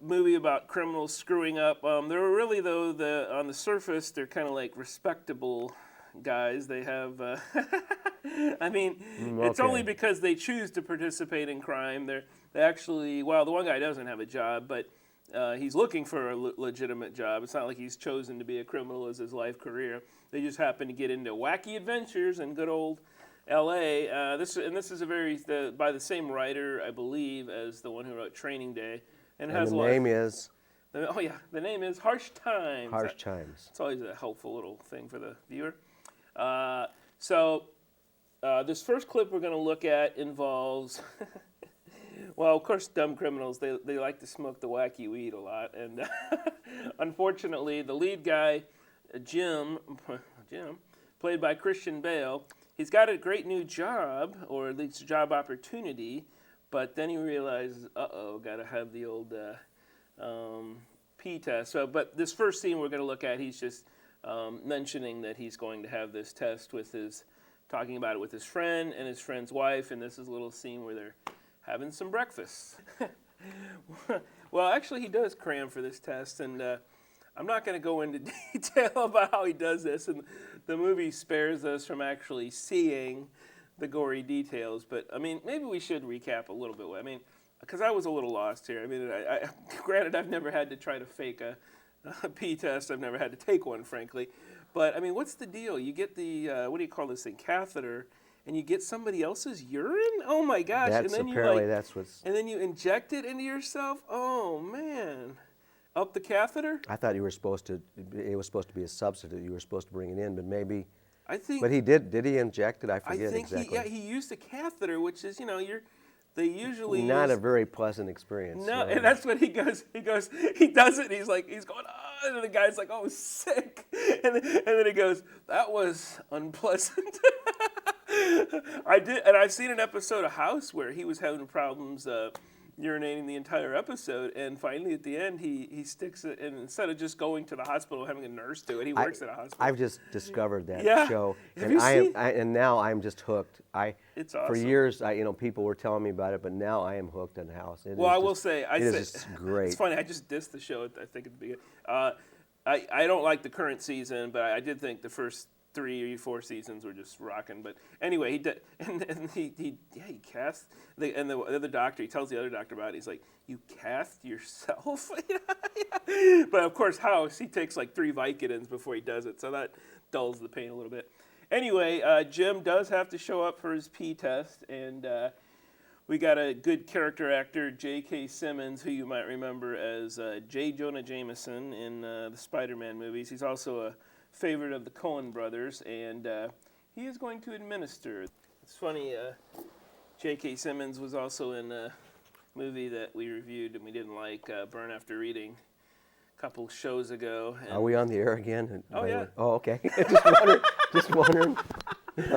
movie about criminals screwing up. There were really on the surface they're kind of like respectable guys. They have. I mean, it's only because they choose to participate in crime. They actually, the one guy doesn't have a job, but he's looking for a legitimate job. It's not like he's chosen to be a criminal as his life career. They just happen to get into wacky adventures in good old L.A. This is by the same writer, I believe, as the one who wrote Training Day, and the name is. The name is Harsh Times. Harsh Times. It's always a helpful little thing for the viewer. This first clip we're going to look at involves, well, of course, dumb criminals. They like to smoke the wacky weed a lot, and unfortunately, the lead guy, Jim, played by Christian Bale, he's got a great new job, or at least a job opportunity, but then he realizes, got to have the old P test. But this first scene we're going to look at, he's just mentioning that he's going to have this test talking about it with his friend and his friend's wife, and this is a little scene where they're having some breakfast. Well, actually, he does cram for this test, and I'm not going to go into detail about how he does this, and the movie spares us from actually seeing the gory details, but, I mean, maybe we should recap a little bit. I mean, because I was a little lost here. I mean, granted, I've never had to try to fake a P test. I've never had to take one, frankly. But, I mean, what's the deal? You get the, what do you call this thing, catheter, and you get somebody else's urine? Oh, my gosh. That's and then apparently that's what's... And then you inject it into yourself? Oh, man. Up the catheter? I thought it was supposed to be a substitute. You were supposed to bring it in, but maybe... I think... But he did he inject it? I forget exactly. He used a catheter, which is, they usually not a very pleasant experience. No, and that's what he does it, and he's going, oh, and the guy's like, oh, sick. And then he goes, that was unpleasant. I've seen an episode of House where he was having problems urinating the entire episode, and finally at the end he sticks it, and instead of just going to the hospital having a nurse do it, he works at a hospital. I've just discovered that show, and now I'm just hooked. It's awesome. For years, people were telling me about it, but now I am hooked on House. I will say, it is just great. It's funny. I just dissed the show. I think at the beginning. I don't like the current season, but I did think the first 3 or 4 seasons were just rocking. But anyway, he did, and he cast and the other doctor. He tells the other doctor about it. He's like, "You cast yourself?" But of course, House, he takes like 3 Vicodins before he does it, so that dulls the pain a little bit. Anyway, Jim does have to show up for his P test, and we got a good character actor, J.K. Simmons, who you might remember as J. Jonah Jameson in the Spider-Man movies. He's also a favorite of the Coen brothers, and he is going to administer. It's funny, J.K. Simmons was also in a movie that we reviewed and we didn't like, Burn After Reading, a couple shows ago. Are we on the air again? Oh, yeah. Oh, okay. Just wondering.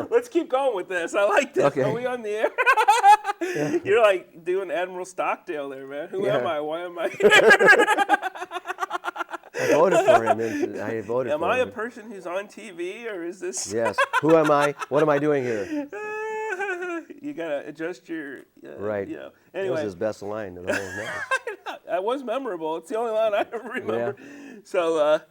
Let's keep going with this. I like this. Okay. Are we on the air? Yeah. You're like doing Admiral Stockdale there, man. Who am I? Why am I here? I voted for him. Am I a person who's on TV, or is this? Yes. Who am I? What am I doing here? You gotta adjust your. Right. You know. It Anyway, was his best line of the whole night. That was memorable. It's the only line I remember. Yeah. So,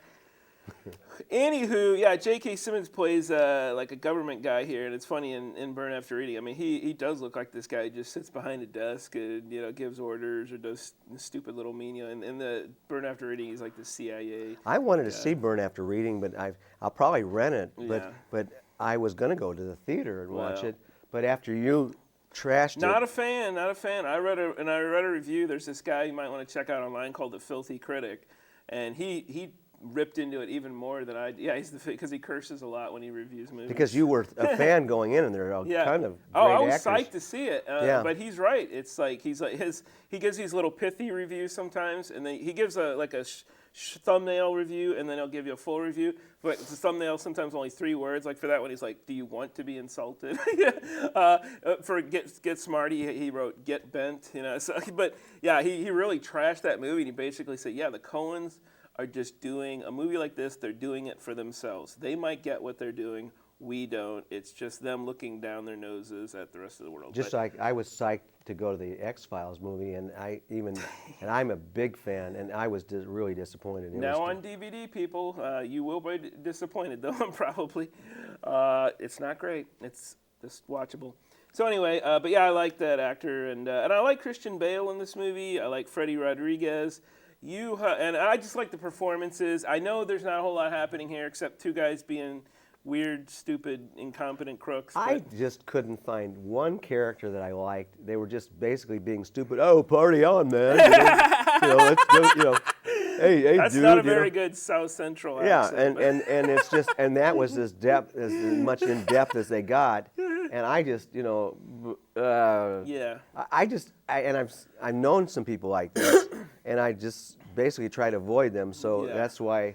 anywho, yeah, J.K. Simmons plays like a government guy here, and it's funny in Burn After Reading. I mean, he does look like this guy who just sits behind a desk and gives orders or does stupid little menial. And in the Burn After Reading, he's like the CIA. I wanted to see Burn After Reading, but I'll probably rent it. But I was going to go to the theater and watch it. But after you trashed it. Not a fan. I read a review. There's this guy you might want to check out online called The Filthy Critic, and he ripped into it even more than I. Yeah, because he curses a lot when he reviews movies. Because you were a fan going in, and they're all kind of great I was actors. psyched to see it. But he's right. It's like he gives these little pithy reviews sometimes, and then he gives a thumbnail review, and then he'll give you a full review. But the thumbnail sometimes only 3 words. Like for that one, he's like, "Do you want to be insulted?" For Get Smart, he wrote "Get Bent." So, but yeah, he really trashed that movie. And he basically said, "Yeah, the Coens are just doing a movie like this. They're doing it for themselves. They might get what they're doing. We don't. It's just them looking down their noses at the rest of the world." Just like I was psyched to go to the X-Files movie, and I'm a big fan, and I was really disappointed. Now on DVD, people, you will be disappointed though. Probably, it's not great. It's just watchable. So anyway, but yeah, I like that actor, and I like Christian Bale in this movie. I like Freddie Rodriguez. And I just like the performances. I know there's not a whole lot happening here except 2 guys being weird, stupid, incompetent crooks. I just couldn't find one character that I liked. They were just basically being stupid. Oh, party on, man! Let's go. Hey, that's dude. Not a very good South Central accent. Yeah, and it's just, and that was as much in depth as they got. And I just, I've known some people like this, and I just basically try to avoid them. So that's why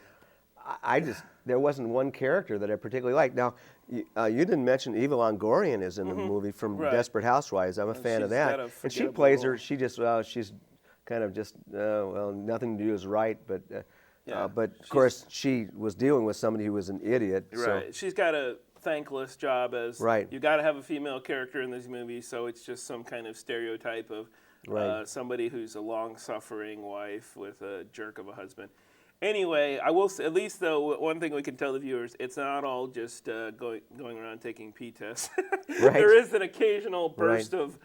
there wasn't one character that I particularly liked. Now, you didn't mention Eva Longoria is in the movie from Desperate Housewives. I'm a fan of that, and she plays her. She just, she's kind of just, nothing to do is right, but of course she was dealing with somebody who was an idiot. Right. So. She's got a thankless job as you got to have a female character in these movies, so it's just some kind of stereotype of somebody who's a long-suffering wife with a jerk of a husband. Anyway, I will say, at least though, one thing we can tell the viewers, it's not all just going around taking pee tests. There is an occasional burst of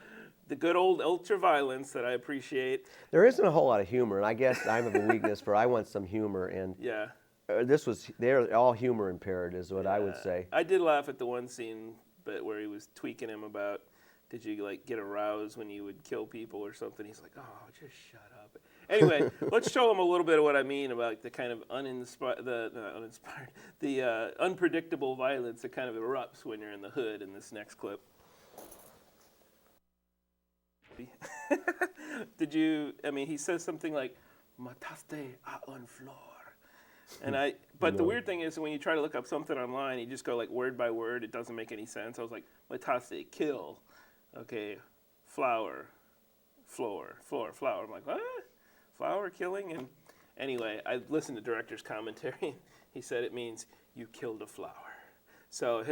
the good old ultra-violence that I appreciate. There isn't a whole lot of humor, and I guess I have a weakness for I want some humor, and they're all humor impaired is what I would say. I did laugh at the one scene where he was tweaking him about, did you get aroused when you would kill people or something? He's like, oh, just shut up. Anyway, let's show him a little bit of what I mean about the kind of the unpredictable violence that kind of erupts when you're in the hood in this next clip. He says something like, "Mataste a un flor." But the weird thing is when you try to look up something online, you just go like word by word. It doesn't make any sense. I was like, "Mataste, kill." Okay, flower, floor, flower. I'm like, what? Flower killing? And anyway, I listened to director's commentary. He said it means you killed a flower. So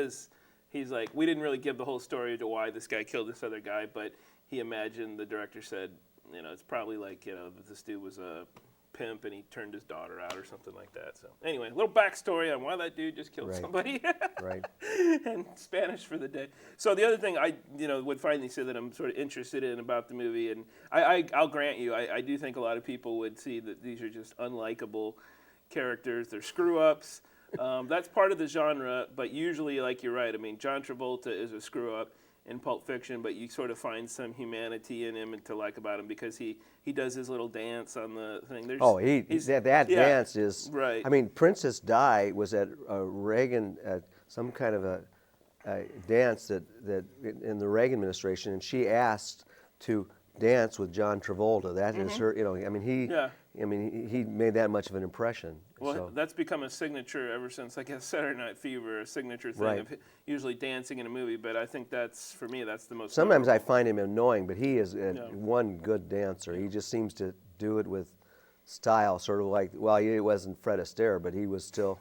he's like, we didn't really give the whole story to why this guy killed this other guy, but he imagined, the director said, it's probably like, that this dude was a pimp and he turned his daughter out or something like that. So anyway, a little backstory on why that dude just killed somebody. And Spanish for the day. So the other thing I would finally say that I'm sort of interested in about the movie, and I'll grant you, I do think a lot of people would see that these are just unlikable characters. They're screw-ups. That's part of the genre, but usually, like you're right, John Travolta is a screw-up in Pulp Fiction, but you sort of find some humanity in him and to like about him because he does his little dance on the thing. That dance is right. Princess Di was at Reagan at some kind of a dance that in the Reagan administration, and she asked to dance with John Travolta. That is her. He made that much of an impression. Well, that's become a signature ever since, I guess, Saturday Night Fever, a signature thing of usually dancing in a movie. But I think for me, that's the most. Sometimes I find him annoying, but he is one good dancer. He just seems to do it with style, sort of like, well, he wasn't Fred Astaire, but he was still,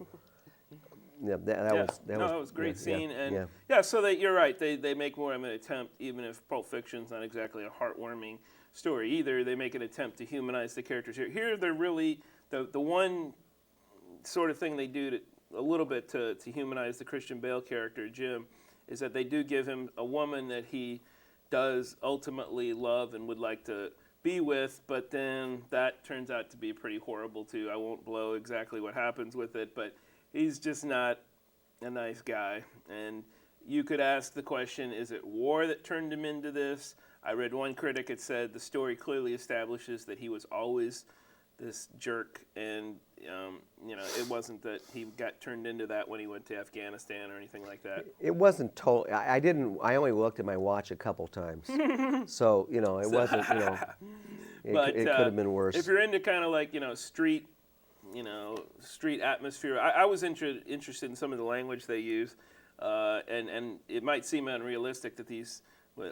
yeah, that was a great scene, and so you're right. They make more of an attempt, even if Pulp Fiction's not exactly a heartwarming story either. They make an attempt to humanize the characters here. Here, they're really the one sort of thing they do a little bit to humanize the Christian Bale character, Jim, is that they do give him a woman that he does ultimately love and would like to be with, but then that turns out to be pretty horrible too. I won't blow exactly what happens with it, but he's just not a nice guy. And you could ask the question, is it war that turned him into this? I read one critic that said the story clearly establishes that he was always this jerk, and it wasn't that he got turned into that when he went to Afghanistan or anything like that. It wasn't total. I only looked at my watch a couple times, so it wasn't. It could have been worse. If you're into kind of like street atmosphere, I was interested in some of the language they use, and it might seem unrealistic that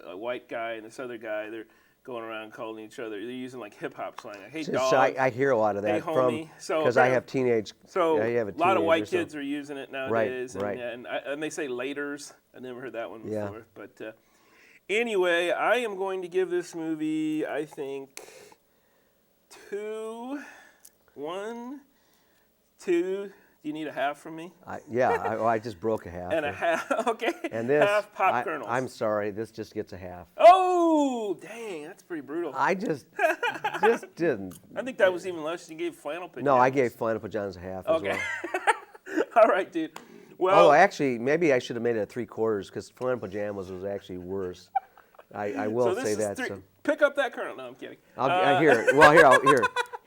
a white guy and this other guy, they're going around calling each other. They're using like hip hop slang. Like, hey, dog. I hear a lot of that because I have teenage. So I have a lot of white kids are using it nowadays, right. And they say laters. I never heard that one before. But anyway, I am going to give this movie, I think, 2. Do you need a half from me? I just broke a half. And a half, okay. And this, half pop kernels. I'm sorry, this just gets a half. Oh, dang, that's pretty brutal. I just didn't. I think that was even less. You gave flannel pajamas. No, I gave flannel pajamas a half as well. All right, dude. Well, oh, actually, maybe I should have made it 3/4 because flannel pajamas was actually worse. I will say that. So. Pick up that kernel. No, I'm kidding.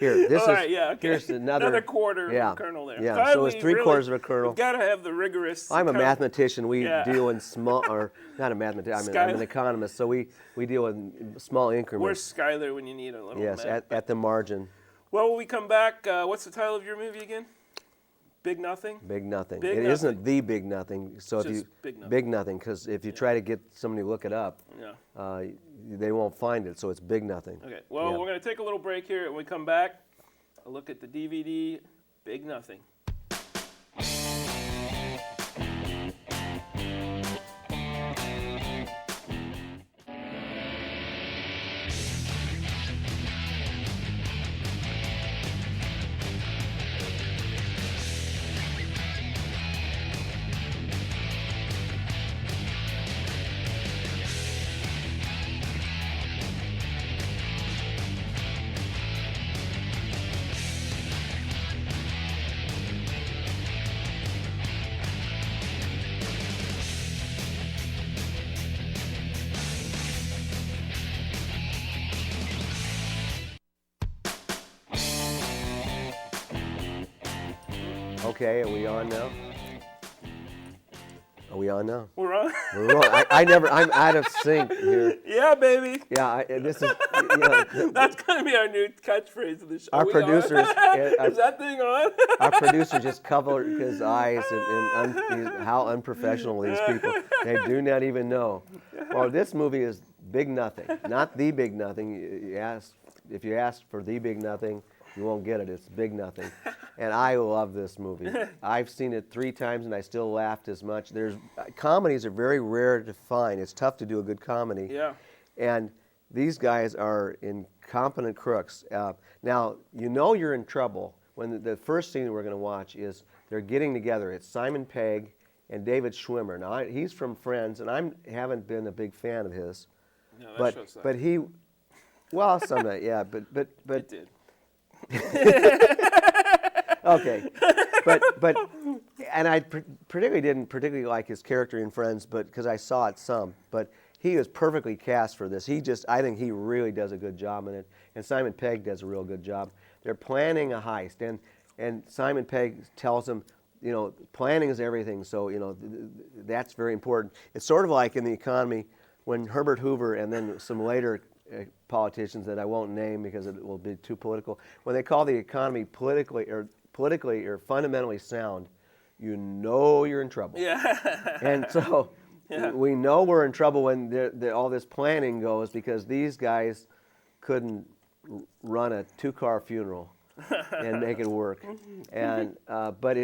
Here. This all right, okay. Here's another quarter of a kernel there. Yeah, so it's 3/4 of a kernel. We've got to have the rigorous. I'm a mathematician. We deal in small, or not a mathematician. I'm an economist. So we deal in small increments. Where's Skyler when you need a little? Yes, at the margin. Well, when we come back, what's the title of your movie again? Big Nothing. Big Nothing. It isn't the Big Nothing. So it's if you Big Nothing, because if you try to get somebody to look it up, they won't find it. So it's Big Nothing. Okay. Well, we're going to take a little break here, and when we come back, a look at the DVD, Big Nothing. Okay, are we on now? Are we on now? We're on. We're on. I'm out of sync here. Yeah, baby. Yeah, this is. That's going to be our new catchphrase of the show. Our producers. Is that thing on? Our producer just covered his eyes and how unprofessional these people. They do not even know. Well, this movie is Big Nothing, not The Big Nothing. If you ask for The Big Nothing, you won't get it. It's Big Nothing. And I love this movie. I've seen it 3 times and I still laughed as much. Comedies are very rare to find. It's tough to do a good comedy. Yeah. And these guys are incompetent crooks. Now, you're in trouble when the first scene we're going to watch is they're getting together. It's Simon Pegg and David Schwimmer. Now, he's from Friends, and I haven't been a big fan of his. No, that show sucks. But he, well, some of it, yeah, but it did. Okay, but and I didn't particularly like his character in Friends, but because I saw it some, but he was perfectly cast for this. I think he really does a good job in it, and Simon Pegg does a real good job. They're planning a heist, and Simon Pegg tells them, planning is everything. So that's very important. It's sort of like in the economy when Herbert Hoover and then some later politicians that I won't name because it will be too political, when they call the economy politically or fundamentally sound, you're in trouble. Yeah. And so we know we're in trouble when all this planning goes because these guys couldn't run a 2-car funeral and make it work. And but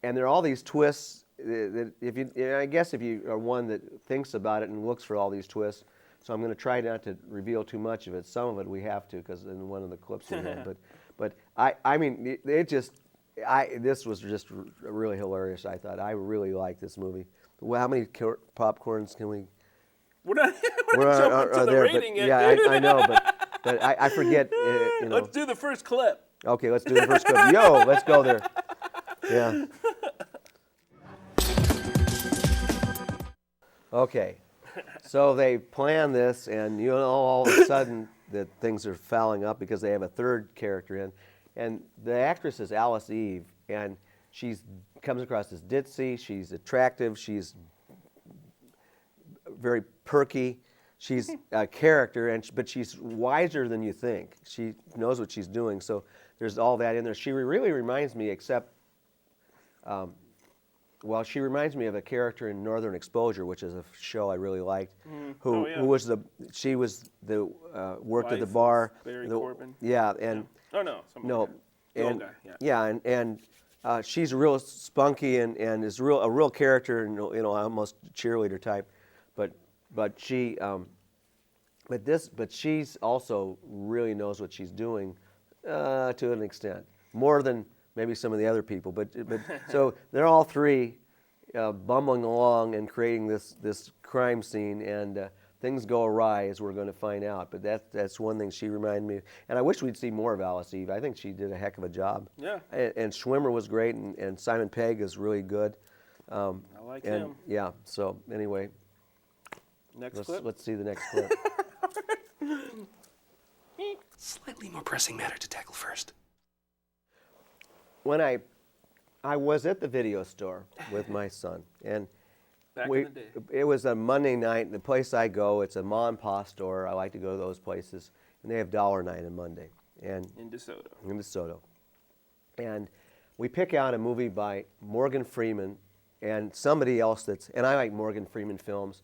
and there are all these twists that I guess if you are one that thinks about it and looks for all these twists, so I'm going to try not to reveal too much of it. Some of it we have to because in one of the clips we had, but I mean this was just really hilarious. I thought I really liked this movie. Well, how many popcorns can we? We're not jumping to the rating yet. Yeah, I know, but I forget. Let's do the first clip. Okay, let's do the first clip. Yo, let's go there. Yeah. Okay. So they plan this, and all of a sudden that things are fouling up because they have a third character in, and the actress is Alice Eve, and she comes across as ditzy. She's attractive. She's very perky. She's a character, but she's wiser than you think. She knows what she's doing. So there's all that in there. She really reminds me, she reminds me of a character in Northern Exposure, which is a show I really liked. Who was worked at the bar. Barry Corbin. Yeah, and she's real spunky and is a real character, and almost cheerleader type, but she's also really knows what she's doing to an extent, more than maybe some of the other people. But so they're all three bumbling along and creating this crime scene, and things go awry, as we're going to find out. But that's one thing she reminded me of. And I wish we'd see more of Alice Eve. I think she did a heck of a job. Yeah. And Schwimmer was great, and Simon Pegg is really good. I like him. Yeah. So anyway, let's see the next clip. Slightly more pressing matter to tackle first. When I was at the video store with my son, and Back in the day. It was a Monday night. The place I go, it's a mom and pop store. I like to go to those places, and they have dollar night on Monday. And in DeSoto. In DeSoto. And we pick out a movie by Morgan Freeman and somebody else and I like Morgan Freeman films,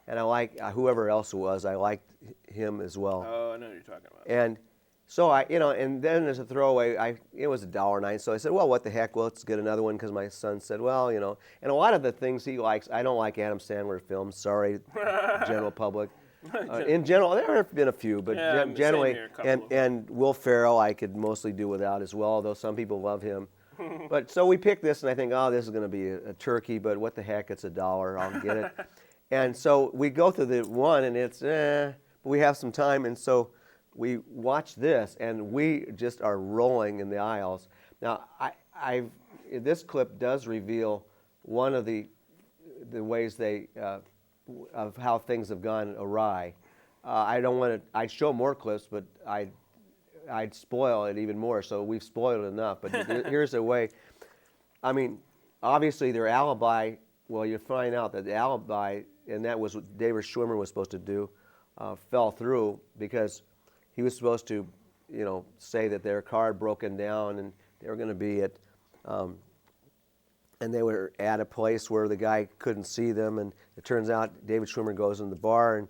and I like whoever else it was. I liked him as well. Oh, I know what you're talking about. And so and then as a throwaway, it was $1.09. So I said, well, what the heck? Well, let's get another one, because my son said, well, and a lot of the things he likes, I don't like Adam Sandler films. Sorry, general public. In general, there have been a few, but generally, and Will Ferrell, I could mostly do without as well, though some people love him. But so we picked this, and I think, oh, this is going to be a turkey, but what the heck? It's $1. I'll get it. And so we go through the one, and it's, but we have some time, and so we watch this, and we just are rolling in the aisles. Now, this clip does reveal one of the ways of how things have gone awry. I don't want to. I'd show more clips, but I'd spoil it even more. So we've spoiled it enough. But here's a way. I mean, obviously their alibi. Well, you find out that the alibi, and that was what David Schwimmer was supposed to do, fell through, because he was supposed to, say that their car had broken down and they were going to be at, and they were at a place where the guy couldn't see them. And it turns out David Schwimmer goes in the bar, and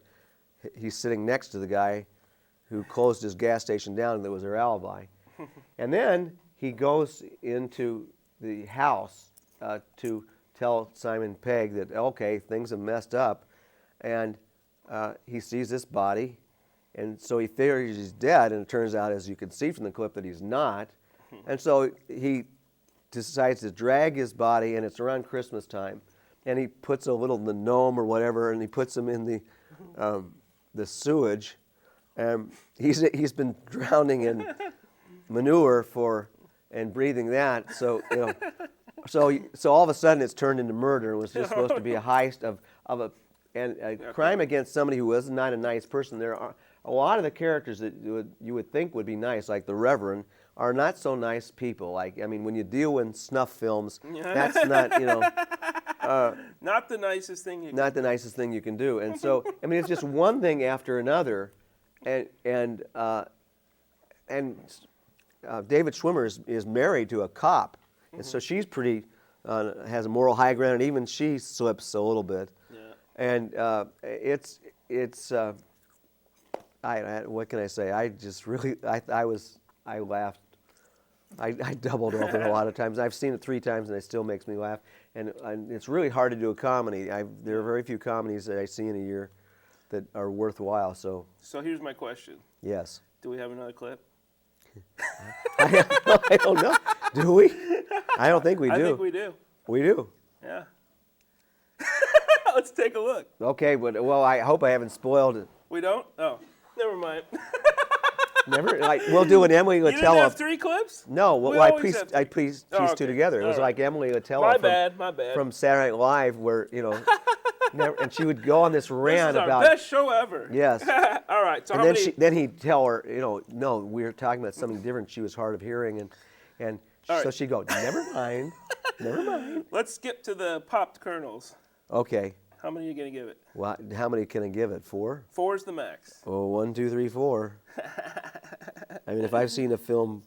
he's sitting next to the guy who closed his gas station down, and that was their alibi. And then he goes into the house to tell Simon Pegg that, okay, things have messed up. And he sees this body. And so he figures he's dead, and it turns out, as you can see from the clip, that he's not. And so he decides to drag his body, and it's around Christmas time, and he puts the gnome or whatever, and he puts him in the sewage. He's been drowning in manure and breathing that. So so all of a sudden it's turned into murder. It was just supposed to be a heist of a crime against somebody who was not a nice person. There are a lot of the characters that you would think would be nice, like the Reverend, are not so nice people. When you deal with snuff films, that's not, not the nicest thing you can not the nicest thing you can do. And so, it's just one thing after another, and David Schwimmer is married to a cop, and so she's pretty has a moral high ground, and even she slips a little bit. Yeah. And what can I say? I just really I laughed I doubled over a lot of times. I've seen it 3 times, and it still makes me laugh. And it's really hard to do a comedy. There are very few comedies that I see in a year that are worthwhile. So here's my question. Yes. Do we have another clip? I don't know. Do we? I don't think we do. I think we do. We do. Yeah. Let's take a look. Okay, but well, I hope I haven't spoiled it. We don't? Oh, never mind. Never. Like we'll do an Emily Littella. You didn't have 3 clips? No. Well, I pieced 2 together. It was like Emily Littella. My bad. From Saturday Night Live, where and she would go on this rant about. This is our best show ever. Yes. All right. So and then he'd tell her, no, we were talking about something different. She was hard of hearing, and so she'd go, never mind. Let's skip to the popped kernels. Okay. How many are you going to give it? Well, how many can I give it? 4? 4's the max. Oh, 1, 2, 3, 4. I mean, if I've seen a film.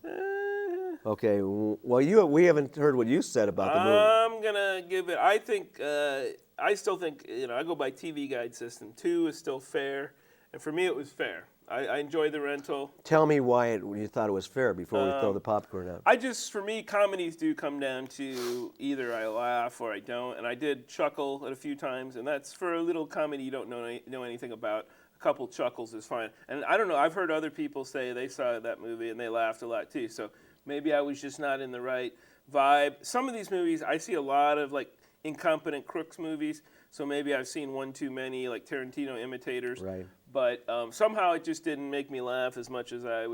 Okay. Well, we haven't heard what you said about the movie. I'm gonna give it. I still think I go by TV Guide system. 2 is still fair, and for me it was fair. I enjoyed the rental. Tell me why you thought it was fair before we throw the popcorn out. For me, comedies do come down to either I laugh or I don't, and I did chuckle at a few times, and that's for a little comedy you don't know anything about. A couple chuckles is fine. And I don't know, I've heard other people say they saw that movie and they laughed a lot too, so maybe I was just not in the right vibe. Some of these movies, I see a lot of like incompetent Crooks movies, so maybe I've seen one too many like Tarantino imitators. Right. But somehow it just didn't make me laugh as much as I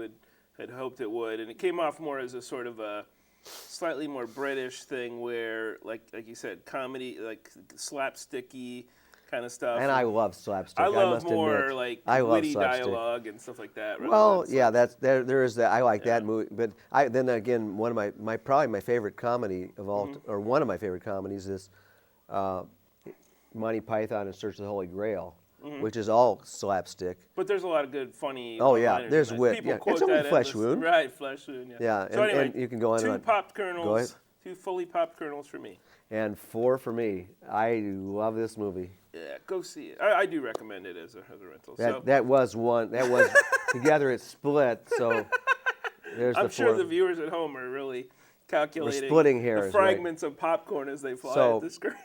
had hoped it would, and it came off more as a sort of a slightly more British thing, where like you said, comedy, like slapsticky kind of stuff. And I love slapstick. I love must more admit. like I love witty slapstick. dialogue and stuff like that. Well, yeah, there is that. I like that movie, but then again, one of probably my favorite comedy of all, or one of my favorite comedies is Monty Python in Search of the Holy Grail. Which is all slapstick. But there's a lot of good, funny. Oh yeah, there's wit. People Yeah. quote It's only that flesh wound. Right, flesh wound. Yeah. Yeah, So anyway, and you can go on. 2 popped kernels. Go ahead. 2 fully popped kernels for me. And 4 for me. I love this movie. Yeah, go see it. I do recommend it as a rental. That was one. That was together. It split. So there's I'm sure the viewers at home are really calculating. We're splitting hairs, the fragments of popcorn as they fly at the screen.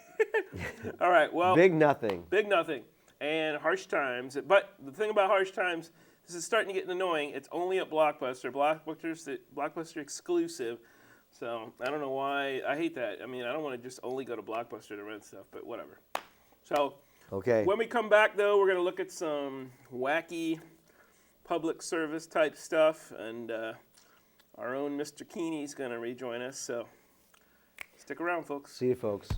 All right. Well. Big nothing. Big nothing. And Harsh Times. But the thing about Harsh Times, this is starting to get annoying. It's only at Blockbuster. Blockbuster exclusive. So I don't know why. I hate that. I mean, I don't want to just only go to Blockbuster to rent stuff, but whatever. So when we come back, though, we're going to look at some wacky public service type stuff. And our own Mr. Keeney's going to rejoin us. So stick around, folks. See you, folks.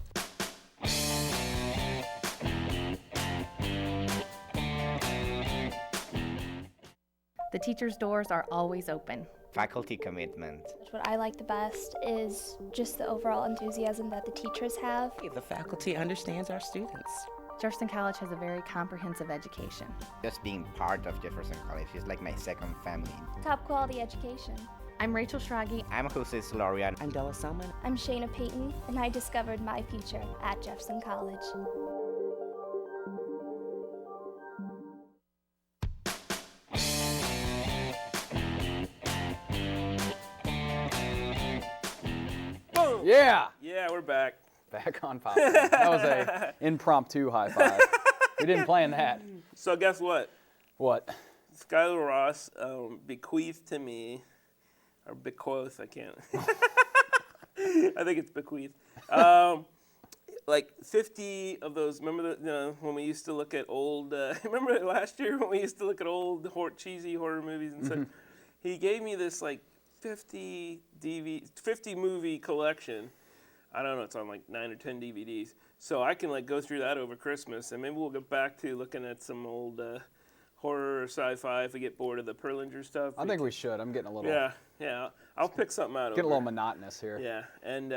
The teacher's doors are always open. Faculty commitment. What I like the best is just the overall enthusiasm that the teachers have. The faculty understands our students. Jefferson College has a very comprehensive education. Just being part of Jefferson College is like my second family. Top quality education. I'm Rachel Schrage. I'm Jose Solorian. I'm Della Selman. I'm Shayna Payton, and I discovered my future at Jefferson College. Yeah. Yeah, we're back. Back on popcorn. That was a impromptu high five. We didn't plan that. So guess what? What? Skyler Ross bequeathed to me, or bequoth, I can't. I think it's bequeathed. Like 50 of those. Remember when we used to look at old? Remember last year when we used to look at old cheesy horror movies and such? He gave me this like 50 movie collection. I don't know, it's on like 9 or 10 DVDs. So I can like go through that over Christmas, and maybe we'll get back to looking at some old horror or sci-fi if we get bored of the Perlinger stuff. I think we should. I'm getting a little. Yeah. I'll pick something out. Get a little monotonous here. Yeah, and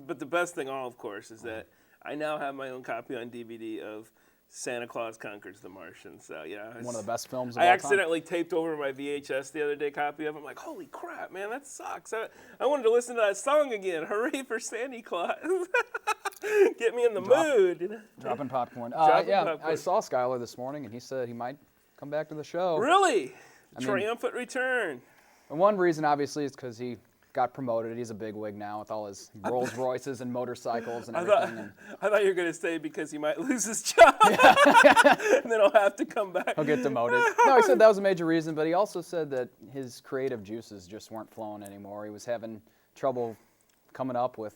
but the best thing of course, is that I now have my own copy on DVD of Santa Claus Conquers the Martians. So yeah, one of the best films of all all time. I accidentally taped over my VHS the other day copy of it. I'm like, holy crap, man, that sucks. I wanted to listen to that song again. Hooray for Santa Claus. Get me in the mood. Dropping popcorn. Dropping popcorn. I saw Skyler this morning, and he said he might come back to the show. Really? Triumphant return. And one reason, obviously, is because he got promoted. He's a bigwig now with all his Rolls Royces and motorcycles and everything. I thought you were going to say because he might lose his job. And then he'll have to come back. He'll get demoted. No, he said that was a major reason, but he also said that his creative juices just weren't flowing anymore. He was having trouble coming up with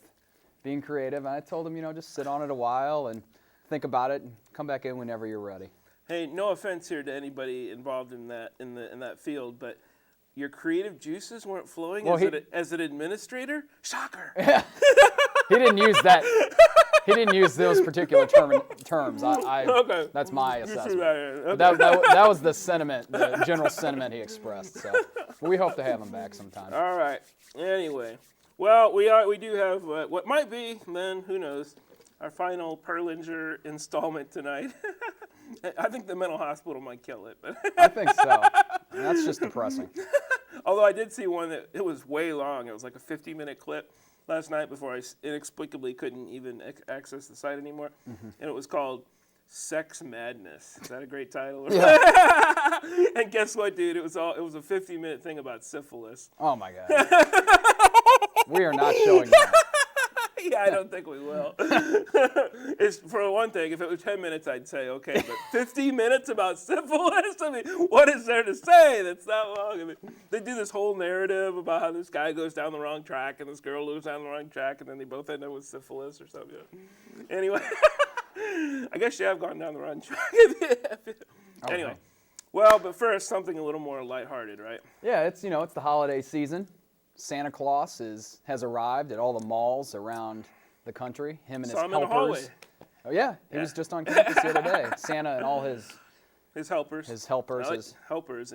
being creative. And I told him, just sit on it a while and think about it and come back in whenever you're ready. Hey, no offense here to anybody involved in that field, but your creative juices weren't flowing as an administrator? Shocker. He didn't use that. He didn't use those particular terms. Okay. That's my assessment. Okay. That was the sentiment, the general sentiment he expressed. So we hope to have him back sometime. All right. Anyway, well, we do have what might be, then who knows, our final Perlinger installment tonight. I think the mental hospital might kill it. But I think so. That's just depressing. Although I did see one that it was way long. It was like a 50-minute clip last night before I inexplicably couldn't even access the site anymore. Mm-hmm. And it was called Sex Madness. Is that a great title? Yeah. And guess what, dude? It was a 50-minute thing about syphilis. Oh my God. We are not showing that. Yeah, I don't think we will. It's, for one thing, if it was 10 minutes, I'd say, okay, but 50 minutes about syphilis? I mean, what is there to say that's that long? I mean, they do this whole narrative about how this guy goes down the wrong track and this girl goes down the wrong track, and then they both end up with syphilis or something. Anyway, I guess you have gone down the wrong track. Anyway, well, but first, something a little more lighthearted, right? Yeah, it's the holiday season. Santa Claus has arrived at all the malls around the country. Him and his helpers. In the hallway. Oh yeah, he was just on campus the other day. Santa and all his helpers. His helpers. Like helpers.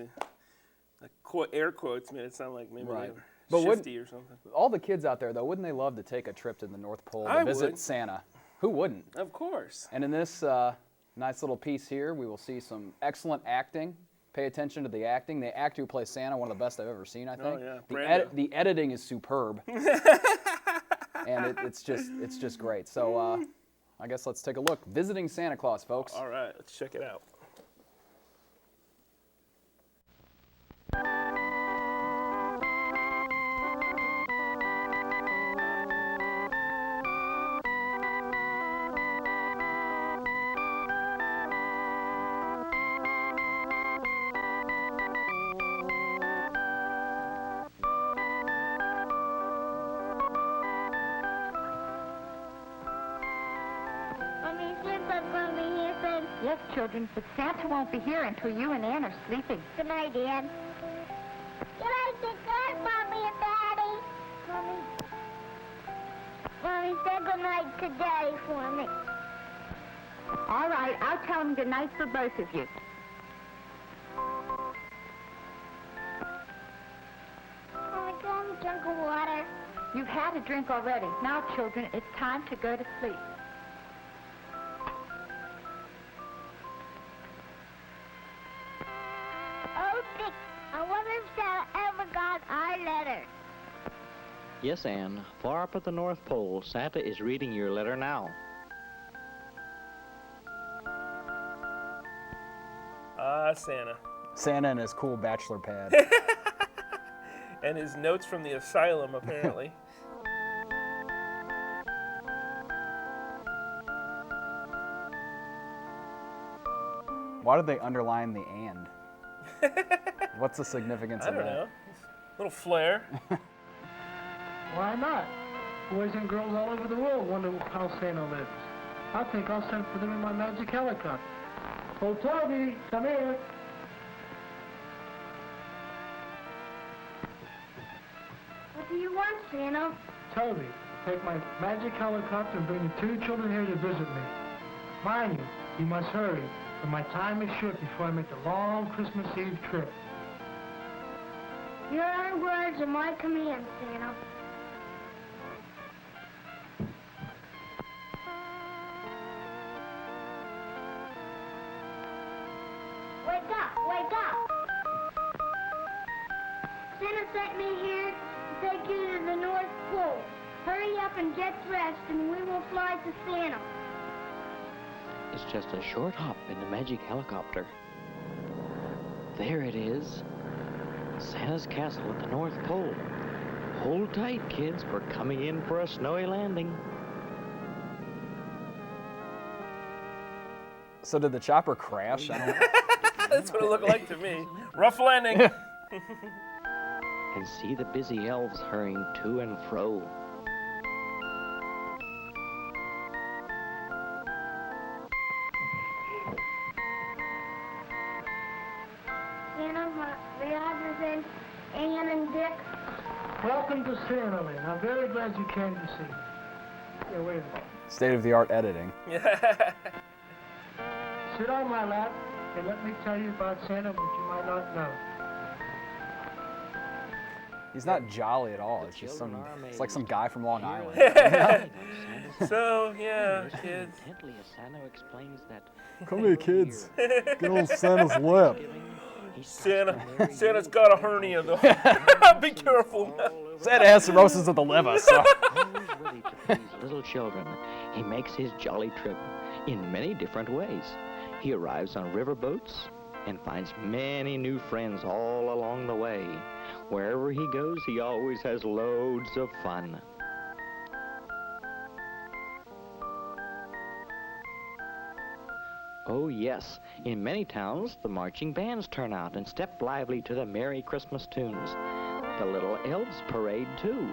Air quotes made it sound like maybe right. they were shifty or something. All the kids out there though, wouldn't they love to take a trip to the North Pole to visit Santa? Who wouldn't? Of course. And in this nice little piece here, we will see some excellent acting. Pay attention to the acting. The actor who plays Santa, one of the best I've ever seen, I think. Oh, yeah. The editing is superb. And it's just great. So I guess let's take a look. Visiting Santa Claus, folks. All right, let's check it out. Yes, children, but Santa won't be here until you and Ann are sleeping. Good night, Ann. Good night, good Mommy and Daddy. Mommy, say good night to Daddy for me. All right, I'll tell him good night for both of you. Mommy, can I have a drink of water? You've had a drink already. Now, children, it's time to go to sleep. I wonder if Santa ever got our letter. Yes, Anne. Far up at the North Pole, Santa is reading your letter now. Santa. Santa and his cool bachelor pad. And his notes from the asylum, apparently. Why did they underline the and? What's the significance of that? I don't know. A little flair. Why not? Boys and girls all over the world wonder how Santa lives. I think I'll send for them in my magic helicopter. Oh, Toby, come here. What do you want, Santa? Toby, take my magic helicopter and bring the two children here to visit me. Mind you must hurry, for my time is short before I make the long Christmas Eve trip. Your words are my command, Santa. Wake up! Wake up! Santa sent me here to take you to the North Pole. Hurry up and get dressed, and we will fly to Santa. It's just a short hop in the magic helicopter. There it is. Santa's castle at the North Pole. Hold tight, kids. We're coming in for a snowy landing. So did the chopper crash? I don't... That's what it looked like to me. Rough landing. And see the busy elves hurrying to and fro. Santa, the others and Ann and Dick. Welcome to Santaland. I'm very glad you came to see. Yeah, wait a minute. State-of-the-art editing. Sit on my lap and let me tell you about Santa what you might not know. He's not jolly at all. It's just it's like some guy from Long Island. So, yeah, kids. Santa explains that. Come here, kids. Get on Santa's lap. Santa's got a hernia, though. Be careful. Santa has cirrhosis of the liver, so. Ready to please little children. He makes his jolly trip in many different ways. He arrives on riverboats and finds many new friends all along the way. Wherever he goes, he always has loads of fun. Oh yes, in many towns, the marching bands turn out and step lively to the Merry Christmas tunes. The little elves parade too.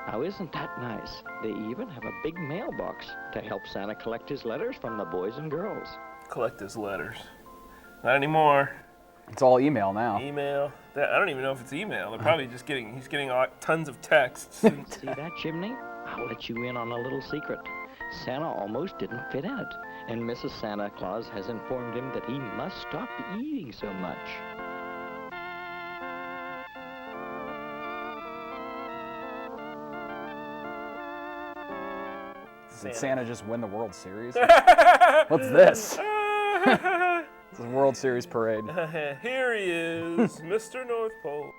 Now isn't that nice? They even have a big mailbox to help Santa collect his letters from the boys and girls. Collect his letters. Not anymore. It's all email now. Email. I don't even know if it's email. They're probably just he's getting tons of texts. See that chimney? I'll let you in on a little secret. Santa almost didn't fit in it, and Mrs. Santa Claus has informed him that he must stop eating so much. Did Santa just win the World Series? What's this? It's a World Series parade. Here he is, Mr. North Pole.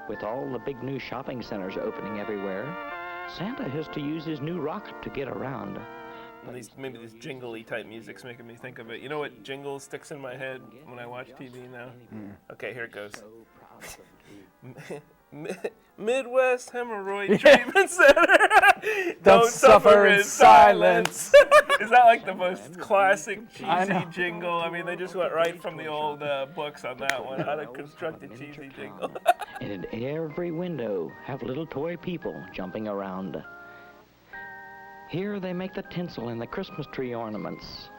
With all the big new shopping centers opening everywhere, Santa has to use his new rocket to get around. Maybe this jingly type music's making me think of it. You know what jingle sticks in my head when I watch TV now? Okay, here it goes. Midwest Hemorrhoid Treatment Center. Don't suffer in silence. Is that like the most classic cheesy jingle? I mean, they just went right from the old books on that one. How to construct a cheesy jingle. And in every window have little toy people jumping around. Here they make the tinsel and the Christmas tree ornaments.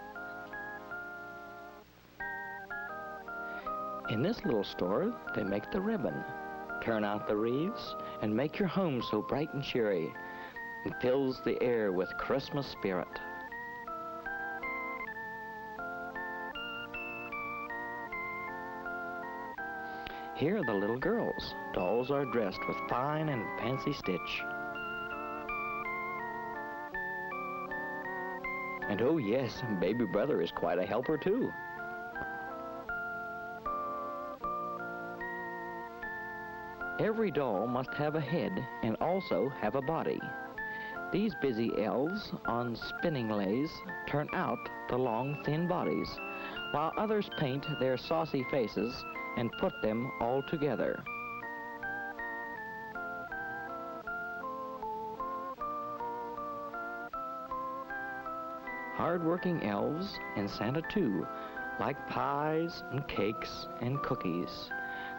In this little store, they make the ribbon, turn out the wreaths, and make your home so bright and cheery. It fills the air with Christmas spirit. Here are the little girls. Dolls are dressed with fine and fancy stitch. And oh yes, baby brother is quite a helper too. Every doll must have a head and also have a body. These busy elves on spinning lays turn out the long, thin bodies, while others paint their saucy faces and put them all together. Hard-working elves and Santa too like pies and cakes and cookies.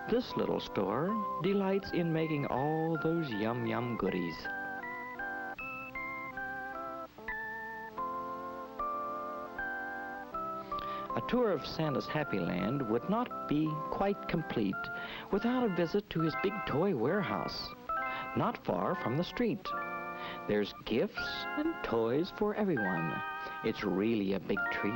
This little store delights in making all those yum-yum goodies. A tour of Santa's Happy Land would not be quite complete without a visit to his big toy warehouse, not far from the street. There's gifts and toys for everyone. It's really a big treat.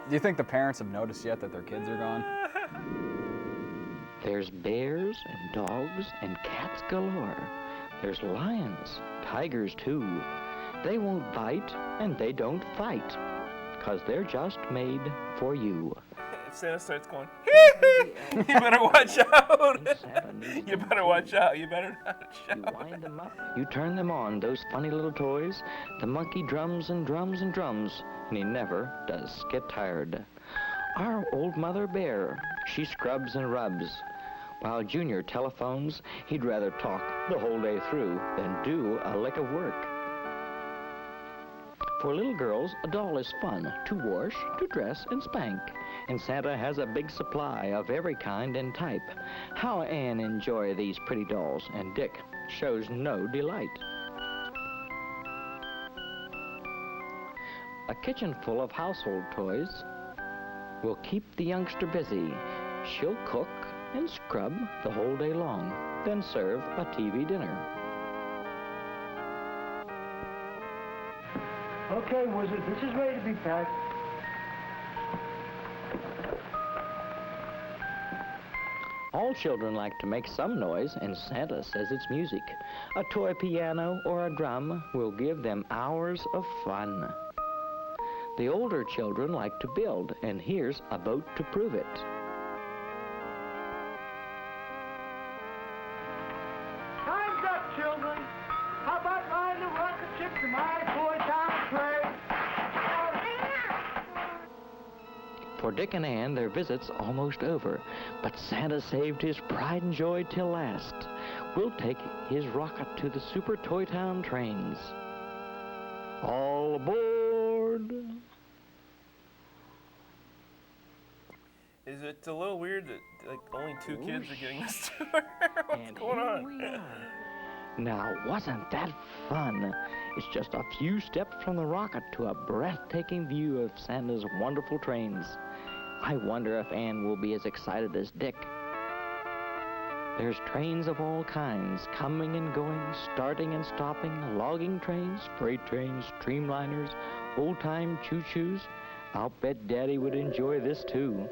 Do you think the parents have noticed yet that their kids are gone? There's bears and dogs and cats galore. There's lions, tigers too. They won't bite and they don't fight, 'cause they're just made for you. If Santa starts going, you better watch out. You better watch out. You better not shout. You wind them up. You turn them on, those funny little toys. The monkey drums and drums and drums, and he never does get tired. Our old mother bear, she scrubs and rubs. While Junior telephones, he'd rather talk the whole day through than do a lick of work. For little girls, a doll is fun to wash, to dress, and spank. And Santa has a big supply of every kind and type. How Ann enjoy these pretty dolls, and Dick shows no delight. A kitchen full of household toys will keep the youngster busy. She'll cook and scrub the whole day long, then serve a TV dinner. Okay, Wizard, this is ready to be packed. All children like to make some noise, and Santa says it's music. A toy piano or a drum will give them hours of fun. The older children like to build, and here's a boat to prove it. Time's up, children. How about riding the rocket ship to my toy town train? For Dick and Ann, their visit's almost over, but Santa saved his pride and joy till last. We'll take his rocket to the Super Toy Town trains. All aboard! Is it a little weird that like only 2 kids are getting this tour? What's going on? Now, wasn't that fun? It's just a few steps from the rocket to a breathtaking view of Santa's wonderful trains. I wonder if Ann will be as excited as Dick. There's trains of all kinds, coming and going, starting and stopping, logging trains, freight trains, streamliners, old-time choo-choos. I'll bet Daddy would enjoy this too.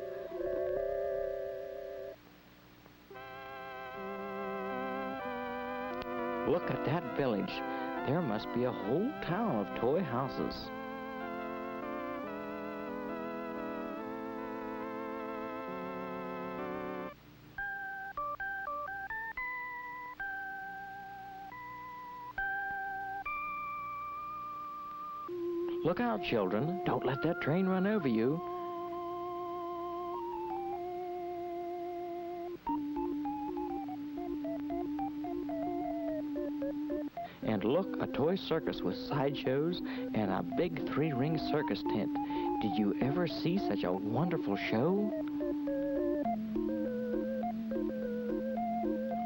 Look at that village. There must be a whole town of toy houses. Look out, children. Don't let that train run over you. And look, a toy circus with sideshows and a big 3-ring circus tent. Did you ever see such a wonderful show?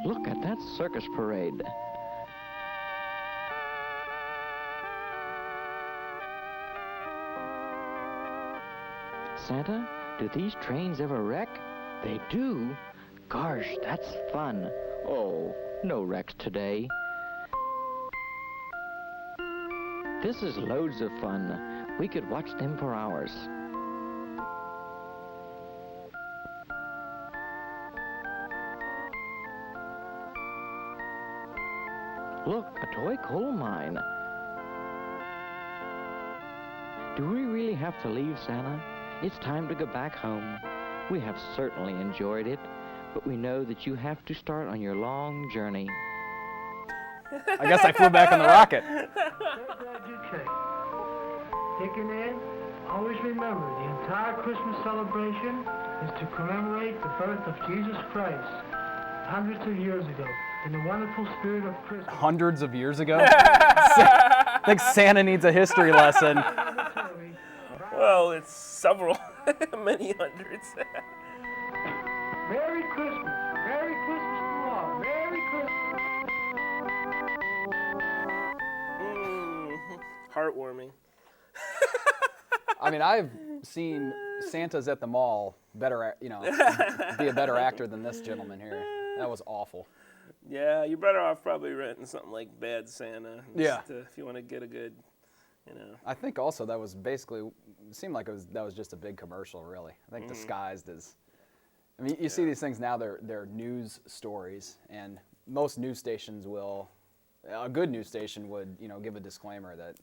Look at that circus parade. Santa, do these trains ever wreck? They do? Gosh, that's fun. Oh, no wrecks today. This is loads of fun. We could watch them for hours. Look, a toy coal mine. Do we really have to leave, Santa? It's time to go back home. We have certainly enjoyed it, but we know that you have to start on your long journey. I guess I flew back on the rocket. Dick and Ann, always remember the entire Christmas celebration is to commemorate the birth of Jesus Christ hundreds of years ago in the wonderful spirit of Christmas. Hundreds of years ago? I think Santa needs a history lesson. Well, it's several, many hundreds. Merry Christmas. Merry Christmas to all. Merry Christmas. Heartwarming. I mean, I've seen Santas at the mall better, be a better actor than this gentleman here. That was awful. Yeah, you're better off probably renting something like Bad Santa. If you want to get a good, I think also that was basically, it seemed like that was just a big commercial, really. I think disguised as, I mean, you see these things now, they're news stories, and most news stations a good news station would, give a disclaimer that,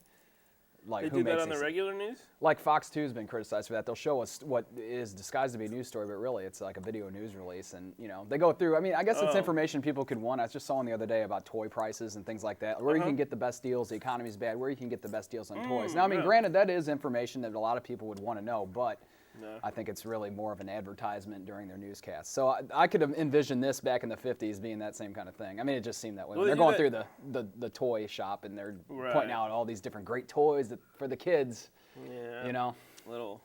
like, they who do makes that on the regular news? Like Fox 2's been criticized for that. They'll show us what is disguised to be a news story, but really it's like a video news release. And, they go through, I mean, I guess it's information people could want. I just saw one the other day about toy prices and things like that, where you can get the best deals, the economy's bad, where you can get the best deals on toys. Now, I mean, granted, that is information that a lot of people would want to know, but No. I think it's really more of an advertisement during their newscasts. So I could have envisioned this back in the 50s being that same kind of thing. I mean, it just seemed that way. Well, They're going through the toy shop and they're Right. pointing out all these different great toys for the kids. Yeah. You know? Little,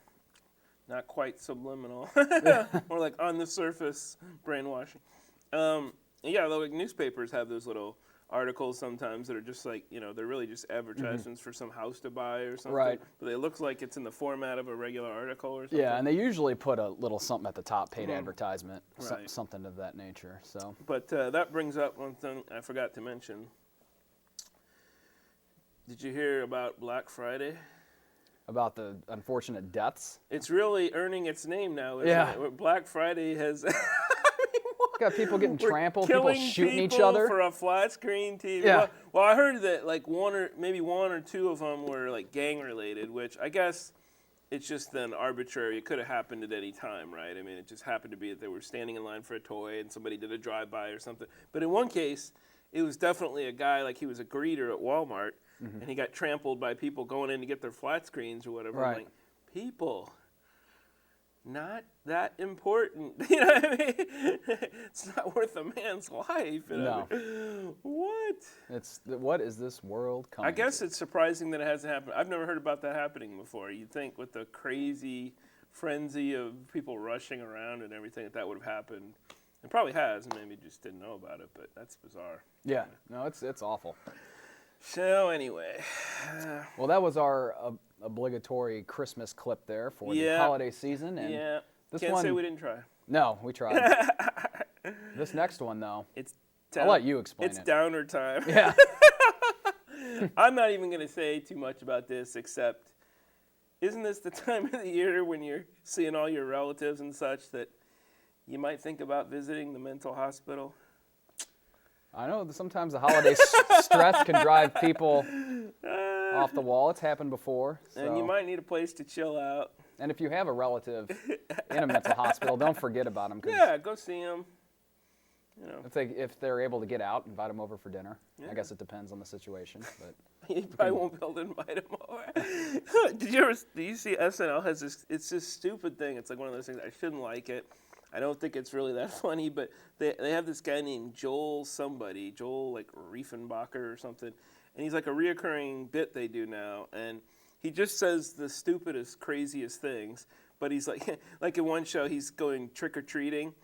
not quite subliminal. More like on the surface brainwashing. Yeah, though, like newspapers have those little articles sometimes that are just like, you know, they're really just advertisements for some house to buy or something. Right. But it looks like it's in the format of a regular article or something. Yeah, and they usually put a little something at the top, paid advertisement, Right. something of that nature. So. But that brings up one thing I forgot to mention. Did you hear about Black Friday? About the unfortunate deaths? It's really earning its name now, isn't Yeah. it? Black Friday has... Got people getting trampled, people killing shooting each people other. for a flat screen TV. Yeah. Well, I heard that like one or two of them were like gang related, which I guess it's just then arbitrary. It could have happened at any time, right? I mean, it just happened to be that they were standing in line for a toy and somebody did a drive-by or something. But in one case, it was definitely a guy, like he was a greeter at Walmart, and he got trampled by people going in to get their flat screens or whatever. I'm Right. like, people, not that important. You know what I mean? It's not worth a man's life. You know? No. What? What is this world coming I guess it's surprising that it hasn't happened. I've never heard about that happening before. You'd think with the crazy frenzy of people rushing around and everything that would have happened. It probably has, and maybe just didn't know about it, but that's bizarre. Yeah, no, it's awful. So anyway. Well, that was our obligatory Christmas clip there for the holiday season. And yeah. This Can't one, say we didn't try. No, we tried. This next one, though, I'll let you explain It's it. downer time. Yeah. I'm not even going to say too much about this, except isn't this the time of the year when you're seeing all your relatives and such that you might think about visiting the mental hospital? I know that sometimes the holiday stress can drive people off the wall. It's happened before. So. And you might need a place to chill out. And if you have a relative in a mental hospital, don't forget about them. Yeah, go see them. You know. If they're able to get out, invite them over for dinner. Yeah. I guess it depends on the situation, but you probably won't be able to invite them over. Do you see SNL has this? It's this stupid thing. It's like one of those things. I shouldn't like it. I don't think it's really that funny, but they have this guy named Joel like Riefenbacher or something, and he's like a reoccurring bit they do now, and he just says the stupidest, craziest things. But he's like in one show, he's going trick or treating,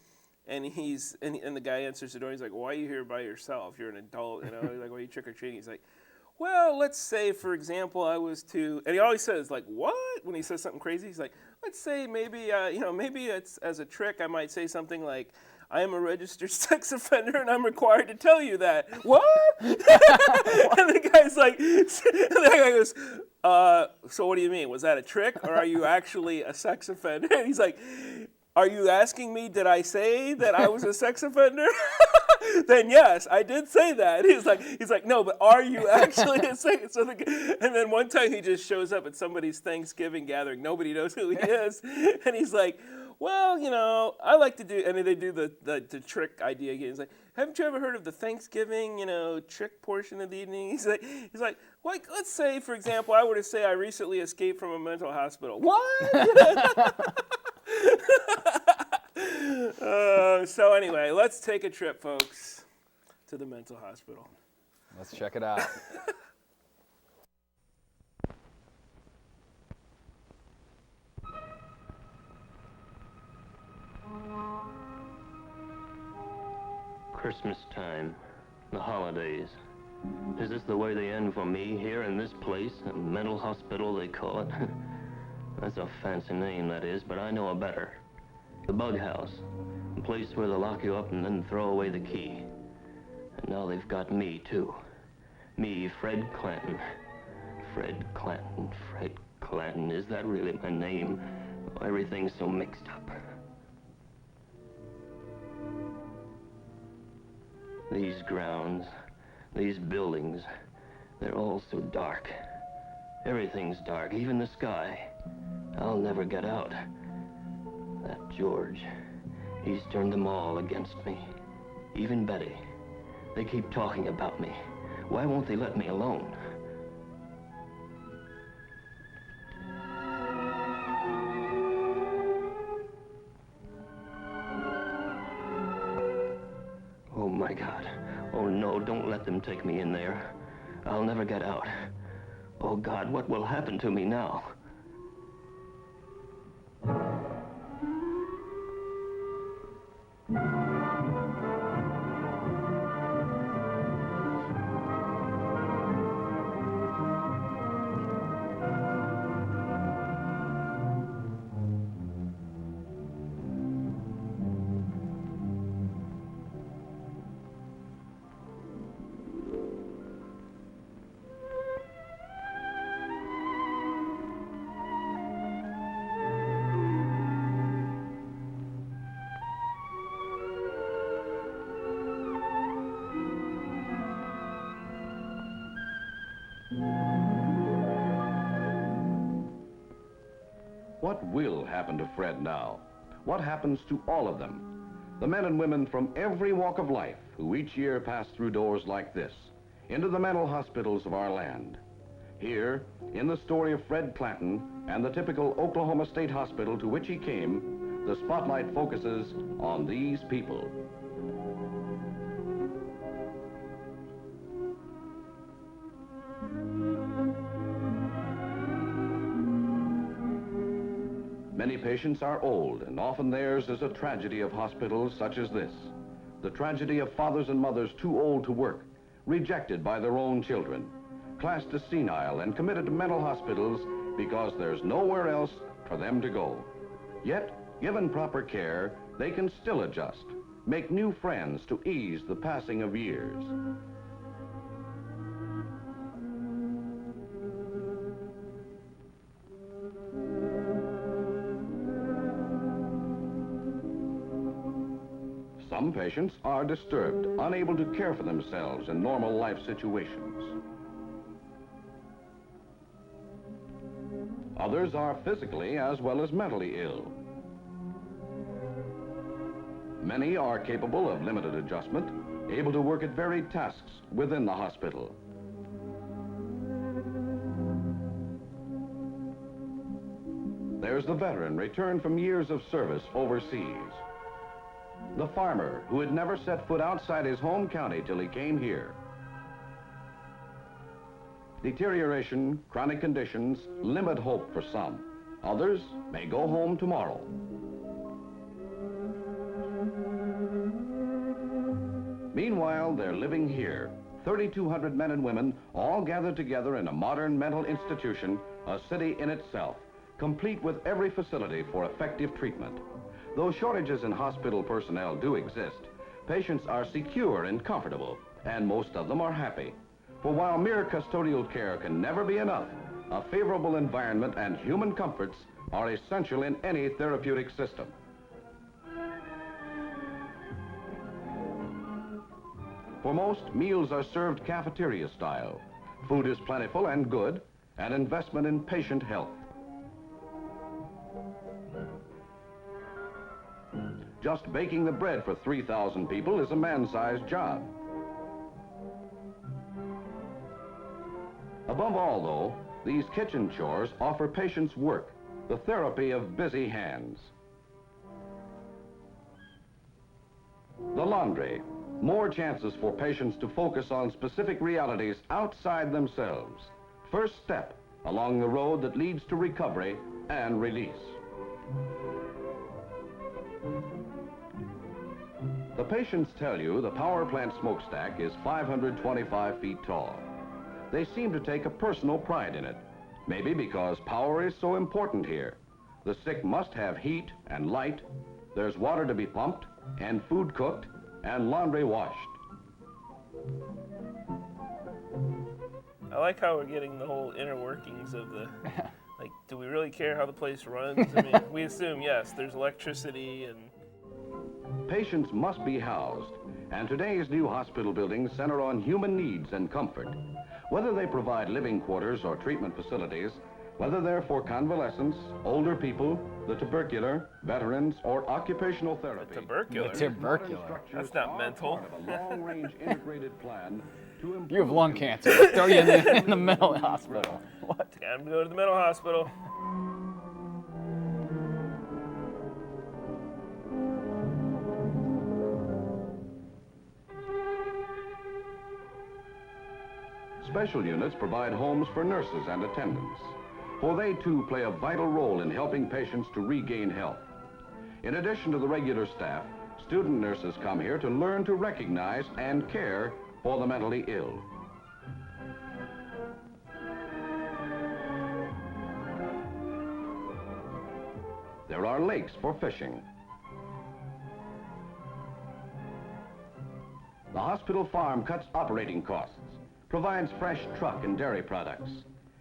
and and the guy answers the door. He's like, "Why are you here by yourself? You're an adult, you know." He's like, "Why are you trick or treating?" He's like, "Well, let's say, for example, I was to," and he always says like, "What?" When he says something crazy, he's like, "Let's say maybe maybe it's as a trick. I might say something like, I am a registered sex offender and I'm required to tell you that." What? And the guy's like, and the guy goes, "So what do you mean? Was that a trick or are you actually a sex offender?" And he's like, "Are you asking me, did I say that I was a sex offender?" Then yes, I did say that. He's like, "No, but are you actually a sex offender?" And then one time he just shows up at somebody's Thanksgiving gathering. Nobody knows who he is. And he's like, "Well, you know, I like to do," and then they do the trick idea again. He's like, "Haven't you ever heard of the Thanksgiving, trick portion of the evening?" He's like, "Well, let's say, for example, I were to say I recently escaped from a mental hospital." What? So anyway, let's take a trip, folks, to the mental hospital. Let's check it out. Christmas time, the holidays. Is this the way they end for me here in this place? A mental hospital, they call it. That's a fancy name, that is, but I know a better. The bug house. A place where they'll lock you up and then throw away the key. And now they've got me, too. Me, Fred Clanton. Fred Clanton, Fred Clanton. Is that really my name? Oh, everything's so mixed up. These grounds, these buildings, they're all so dark. Everything's dark, even the sky. I'll never get out. That George, he's turned them all against me. Even Betty. They keep talking about me. Why won't they let me alone? let them take me in there. I'll never get out. Oh, God, what will happen to me now? What will happen to Fred now? What happens to all of them? The men and women from every walk of life who each year pass through doors like this, into the mental hospitals of our land. Here, in the story of Fred Clanton and the typical Oklahoma State Hospital to which he came, the spotlight focuses on these people. Many patients are old, and often theirs is a tragedy of hospitals such as this. The tragedy of fathers and mothers too old to work, rejected by their own children, classed as senile and committed to mental hospitals because there's nowhere else for them to go. Yet, given proper care, they can still adjust, make new friends to ease the passing of years. Some patients are disturbed, unable to care for themselves in normal life situations. Others are physically as well as mentally ill. Many are capable of limited adjustment, able to work at varied tasks within the hospital. There's the veteran returned from years of service overseas. The farmer who had never set foot outside his home county till he came here. Deterioration, chronic conditions limit hope for some. Others may go home tomorrow. Meanwhile, they're living here. 3,200 men and women all gathered together in a modern mental institution, a city in itself, complete with every facility for effective treatment. Though shortages in hospital personnel do exist, patients are secure and comfortable, and most of them are happy. For while mere custodial care can never be enough, a favorable environment and human comforts are essential in any therapeutic system. For most, meals are served cafeteria style. Food is plentiful and good, an investment in patient health. Just baking the bread for 3,000 people is a man-sized job. Above all, though, these kitchen chores offer patients work, the therapy of busy hands. The laundry, more chances for patients to focus on specific realities outside themselves. First step along the road that leads to recovery and release. The patients tell you the power plant smokestack is 525 feet tall. They seem to take a personal pride in it, maybe because power is so important here. The sick must have heat and light, there's water to be pumped, and food cooked, and laundry washed. I like how we're getting the whole inner workings of the, like, do we really care how the place runs? I mean, we assume, yes, there's electricity and... Patients must be housed, and today's new hospital buildings center on human needs and comfort. Whether they provide living quarters or treatment facilities, whether they're for convalescents, older people, the tubercular, veterans, or occupational therapy. Tubercular? Tubercular. That's not mental. A long-range integrated plan to improve. You have lung cancer. Throw you in the mental hospital. What? Time to go to the mental hospital. Special units provide homes for nurses and attendants, for they too play a vital role in helping patients to regain health. In addition to the regular staff, student nurses come here to learn to recognize and care for the mentally ill. There are lakes for fishing. The hospital farm cuts operating costs, provides fresh truck and dairy products,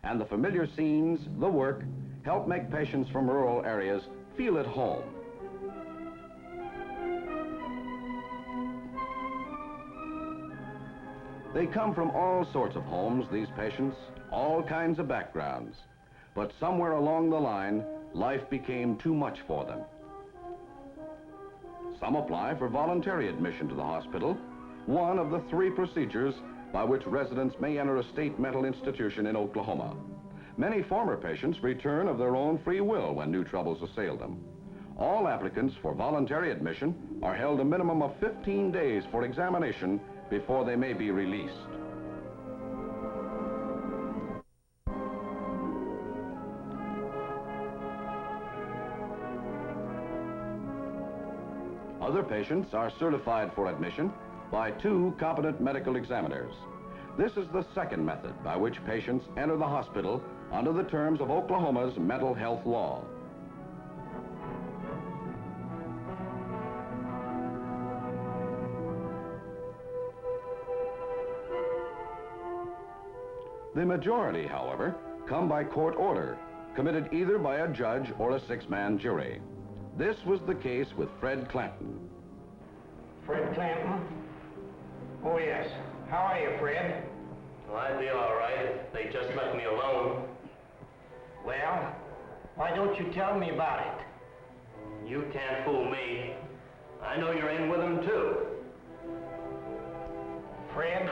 and the familiar scenes, the work, help make patients from rural areas feel at home. They come from all sorts of homes, these patients, all kinds of backgrounds. But somewhere along the line, life became too much for them. Some apply for voluntary admission to the hospital, one of the 3 procedures by which residents may enter a state mental institution in Oklahoma. Many former patients return of their own free will when new troubles assail them. All applicants for voluntary admission are held a minimum of 15 days for examination before they may be released. Other patients are certified for admission by 2 competent medical examiners. This is the second method by which patients enter the hospital under the terms of Oklahoma's mental health law. The majority, however, come by court order, committed either by a judge or a 6-man jury. This was the case with Fred Clanton. Fred Clanton? Oh, yes. How are you, Fred? Well, I'd be all right if they just left me alone. Well, why don't you tell me about it? You can't fool me. I know you're in with them, too. Fred,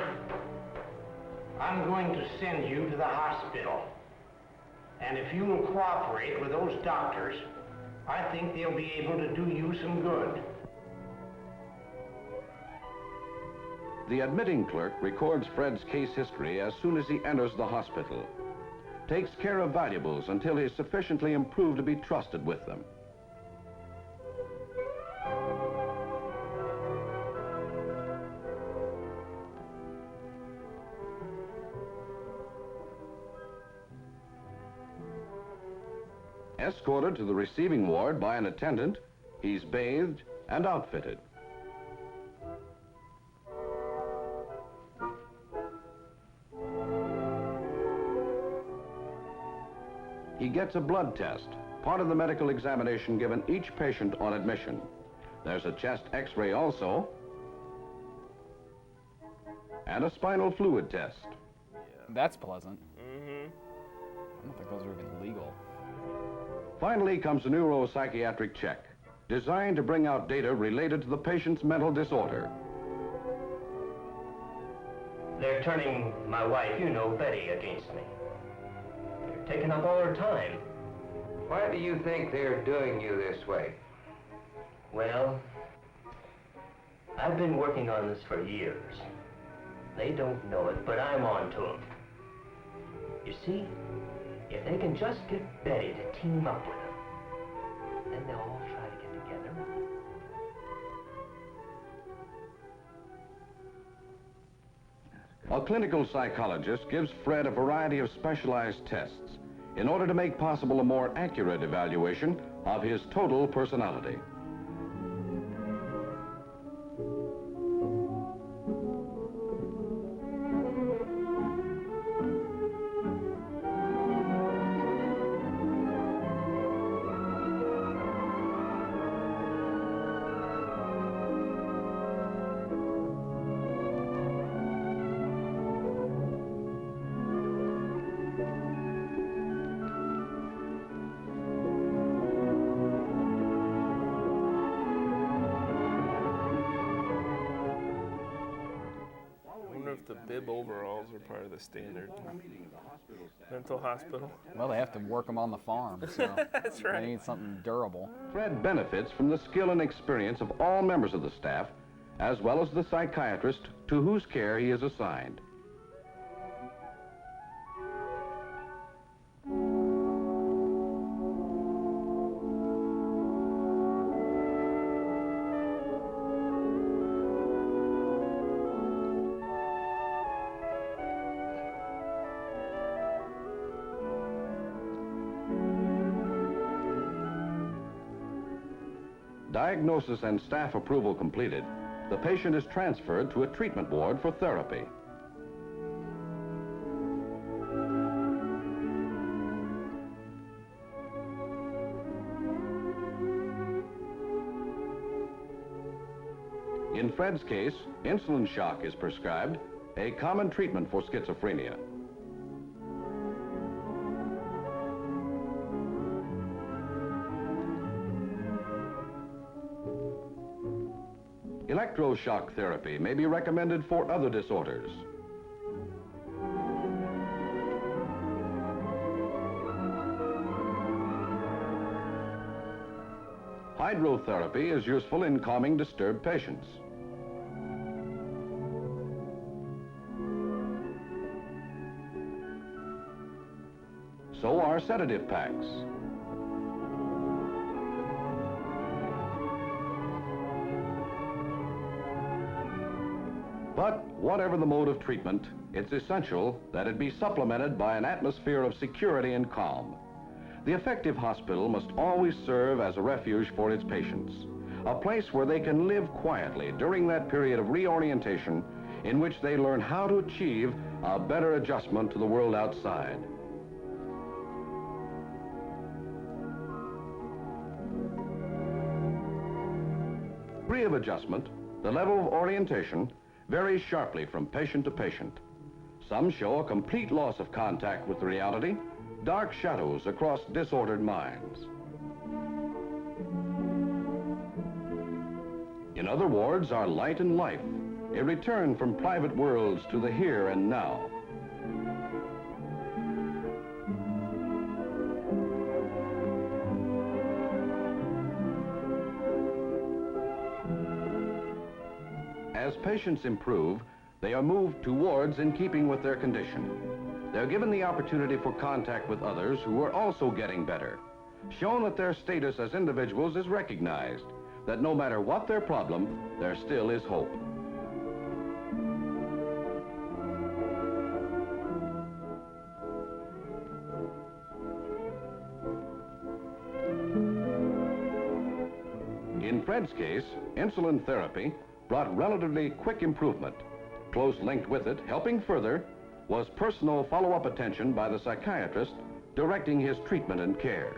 I'm going to send you to the hospital. And if you will cooperate with those doctors, I think they'll be able to do you some good. The admitting clerk records Fred's case history as soon as he enters the hospital, takes care of valuables until he is sufficiently improved to be trusted with them. Escorted to the receiving ward by an attendant, he's bathed and outfitted. He gets a blood test, part of the medical examination given each patient on admission. There's a chest x-ray also, and a spinal fluid test. That's pleasant. I don't think those are even legal. Finally comes a neuropsychiatric check, designed to bring out data related to the patient's mental disorder. They're turning my wife, you know, Betty, against me. They're taking up all her time. Why do you think they're doing you this way? Well, I've been working on this for years. They don't know it, but I'm on to them. You see, if they can just get Betty to team up with them, then they'll all try to get together. A clinical psychologist gives Fred a variety of specialized tests in order to make possible a more accurate evaluation of his total personality. The bib overalls are part of the standard mental hospital. Well, they have to work them on the farm, so That's right. They need something durable. Fred benefits from the skill and experience of all members of the staff, as well as the psychiatrist to whose care he is assigned. diagnosis and staff approval completed, the patient is transferred to a treatment ward for therapy. In Fred's case, insulin shock is prescribed, a common treatment for schizophrenia. Electroshock therapy may be recommended for other disorders. Hydrotherapy is useful in calming disturbed patients. So are sedative packs. But whatever the mode of treatment, it's essential that it be supplemented by an atmosphere of security and calm. The effective hospital must always serve as a refuge for its patients, a place where they can live quietly during that period of reorientation in which they learn how to achieve a better adjustment to the world outside. Degree of adjustment, the level of orientation, varies sharply from patient to patient. Some show a complete loss of contact with reality, dark shadows across disordered minds. In other wards are light and life, a return from private worlds to the here and now. As patients improve, they are moved to wards in keeping with their condition. They're given the opportunity for contact with others who are also getting better, shown that their status as individuals is recognized, that no matter what their problem, there still is hope. In Fred's case, insulin therapy brought relatively quick improvement. Close linked with it, helping further, was personal follow-up attention by the psychiatrist directing his treatment and care.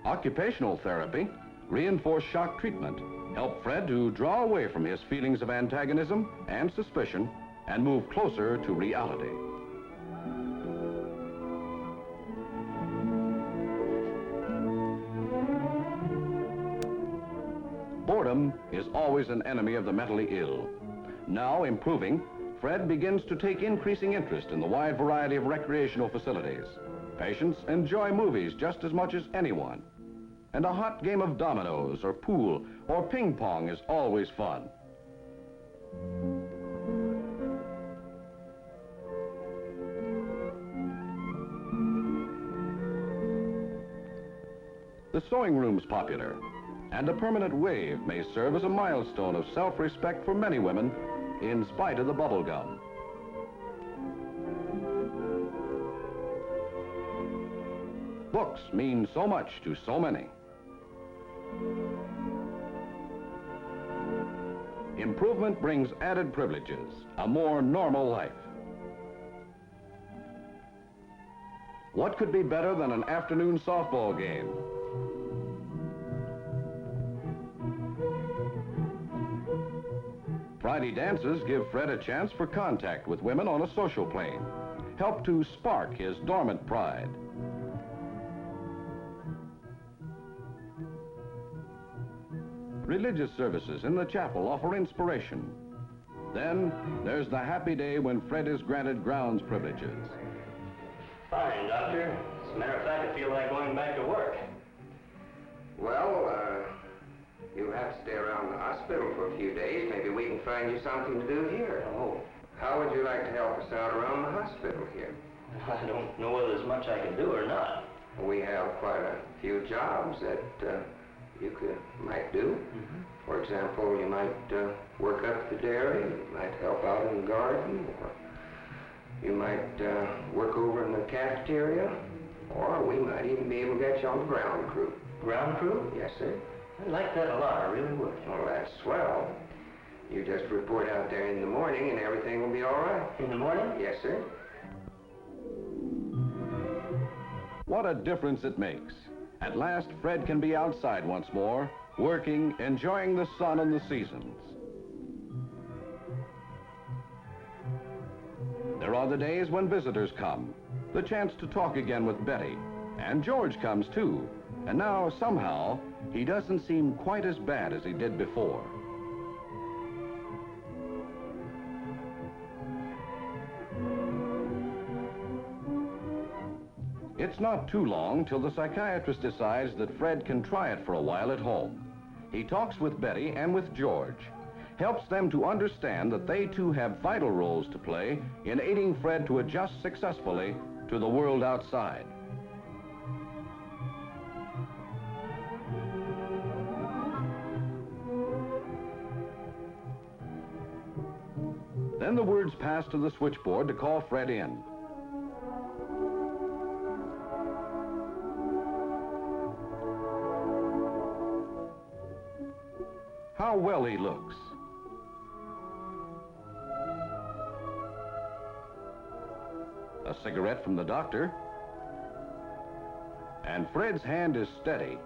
Occupational therapy, reinforced shock treatment, helped Fred to draw away from his feelings of antagonism and suspicion and move closer to reality. Boredom is always an enemy of the mentally ill. Now improving, Fred begins to take increasing interest in the wide variety of recreational facilities. Patients enjoy movies just as much as anyone. And a hot game of dominoes or pool or ping pong is always fun. The sewing room's popular, and a permanent wave may serve as a milestone of self-respect for many women in spite of the bubble gum. Books mean so much to so many. Improvement brings added privileges, a more normal life. What could be better than an afternoon softball game? Friday dances give Fred a chance for contact with women on a social plane, help to spark his dormant pride. Religious services in the chapel offer inspiration. Then there's the happy day when Fred is granted grounds privileges. Fine, Doctor. As a matter of fact, I feel like going back to work. Well, you'll have to stay around the hospital for a few days. Maybe we can find you something to do here. Oh. How would you like to help us out around the hospital here? I don't know whether there's much I can do or not. We have quite a few jobs that you might do. Mm-hmm. For example, you might work up at the dairy, you might help out in the garden, or You might work over in the cafeteria, or we might even be able to get you on the ground crew. Ground crew? Yes, sir. I'd like that a lot, I really would. Well, that's swell. You just report out there in the morning and everything will be all right. In the morning? Yes, sir. What a difference it makes. At last, Fred can be outside once more, working, enjoying the sun and the seasons. There are the days when visitors come, the chance to talk again with Betty, and George comes too. And now, somehow, he doesn't seem quite as bad as he did before. It's not too long till the psychiatrist decides that Fred can try it for a while at home. He talks with Betty and with George, helps them to understand that they too have vital roles to play in aiding Fred to adjust successfully to the world outside. Then the words pass to the switchboard to call Fred in. How well he looks. A cigarette from the doctor. And Fred's hand is steady.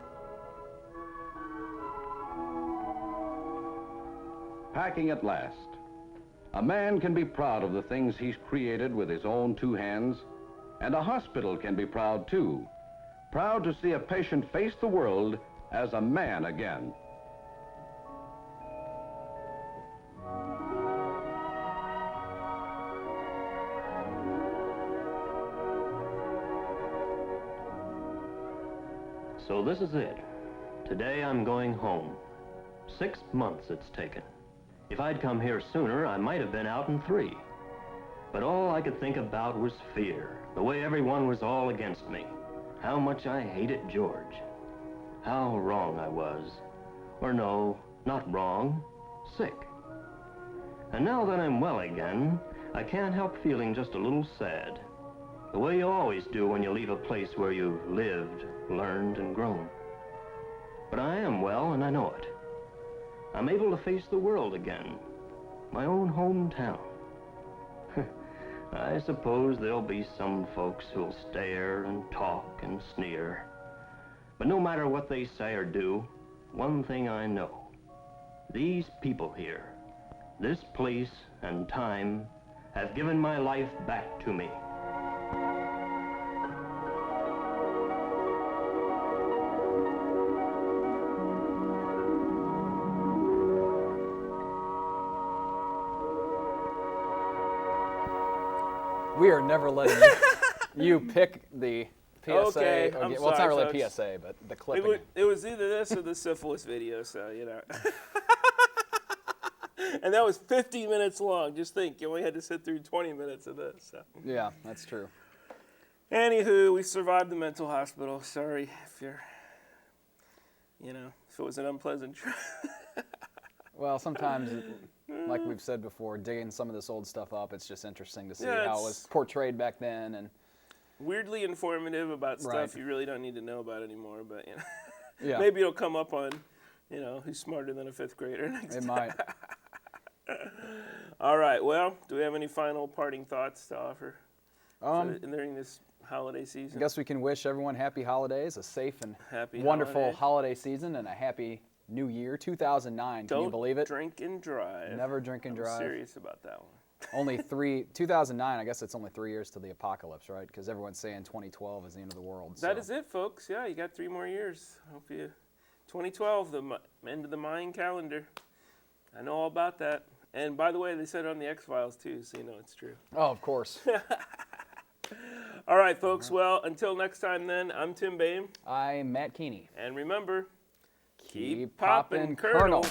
Packing at last. A man can be proud of the things he's created with his own two hands, and a hospital can be proud too. Proud to see a patient face the world as a man again. So this is it. Today I'm going home. 6 months it's taken. If I'd come here sooner, I might have been out in 3. But all I could think about was fear. The way everyone was all against me. How much I hated George. How wrong I was. Or no, not wrong, sick. And now that I'm well again, I can't help feeling just a little sad. The way you always do when you leave a place where you've lived, learned, and grown. But I am well, and I know it. I'm able to face the world again. My own hometown. I suppose there'll be some folks who'll stare and talk and sneer. But no matter what they say or do, one thing I know. These people here, this place and time, have given my life back to me. We are never letting you pick the PSA. Okay, well, I'm it's sorry, not really folks. a PSA, but the clipping. It was either this or the syphilis video, so, you know. And that was 50 minutes long. Just think, you only had to sit through 20 minutes of this. So. Yeah, that's true. Anywho, we survived the mental hospital. Sorry if you're, you know, if it was an unpleasant trip. Well, sometimes, like we've said before, digging some of this old stuff up, it's just interesting to see how it was portrayed back then. And weirdly informative about stuff Right. you really don't need to know about anymore. But, you know, Yeah. maybe it'll come up on, you know, who's smarter than a 5th grader next It time. might. All right. Well, do we have any final parting thoughts to offer during this holiday season? I guess we can wish everyone happy holidays, a safe and Happy wonderful holidays. holiday season, and a happy New Year, 2009. Can you believe it? Don't drink and drive. Never drink and drive. I'm serious about that one. Only 2009, I guess it's only 3 years to the apocalypse, right? Because everyone's saying 2012 is the end of the world. That is it, folks. Yeah, you got 3 more years. Hope you. 2012, the end of the Mayan calendar. I know all about that. And by the way, they said it on the X-Files too, so you know it's true. Oh, of course. All right, folks. Well, until next time then, I'm Tim Boehme. I'm Matt Keeney. And remember, Keep poppin', Colonel.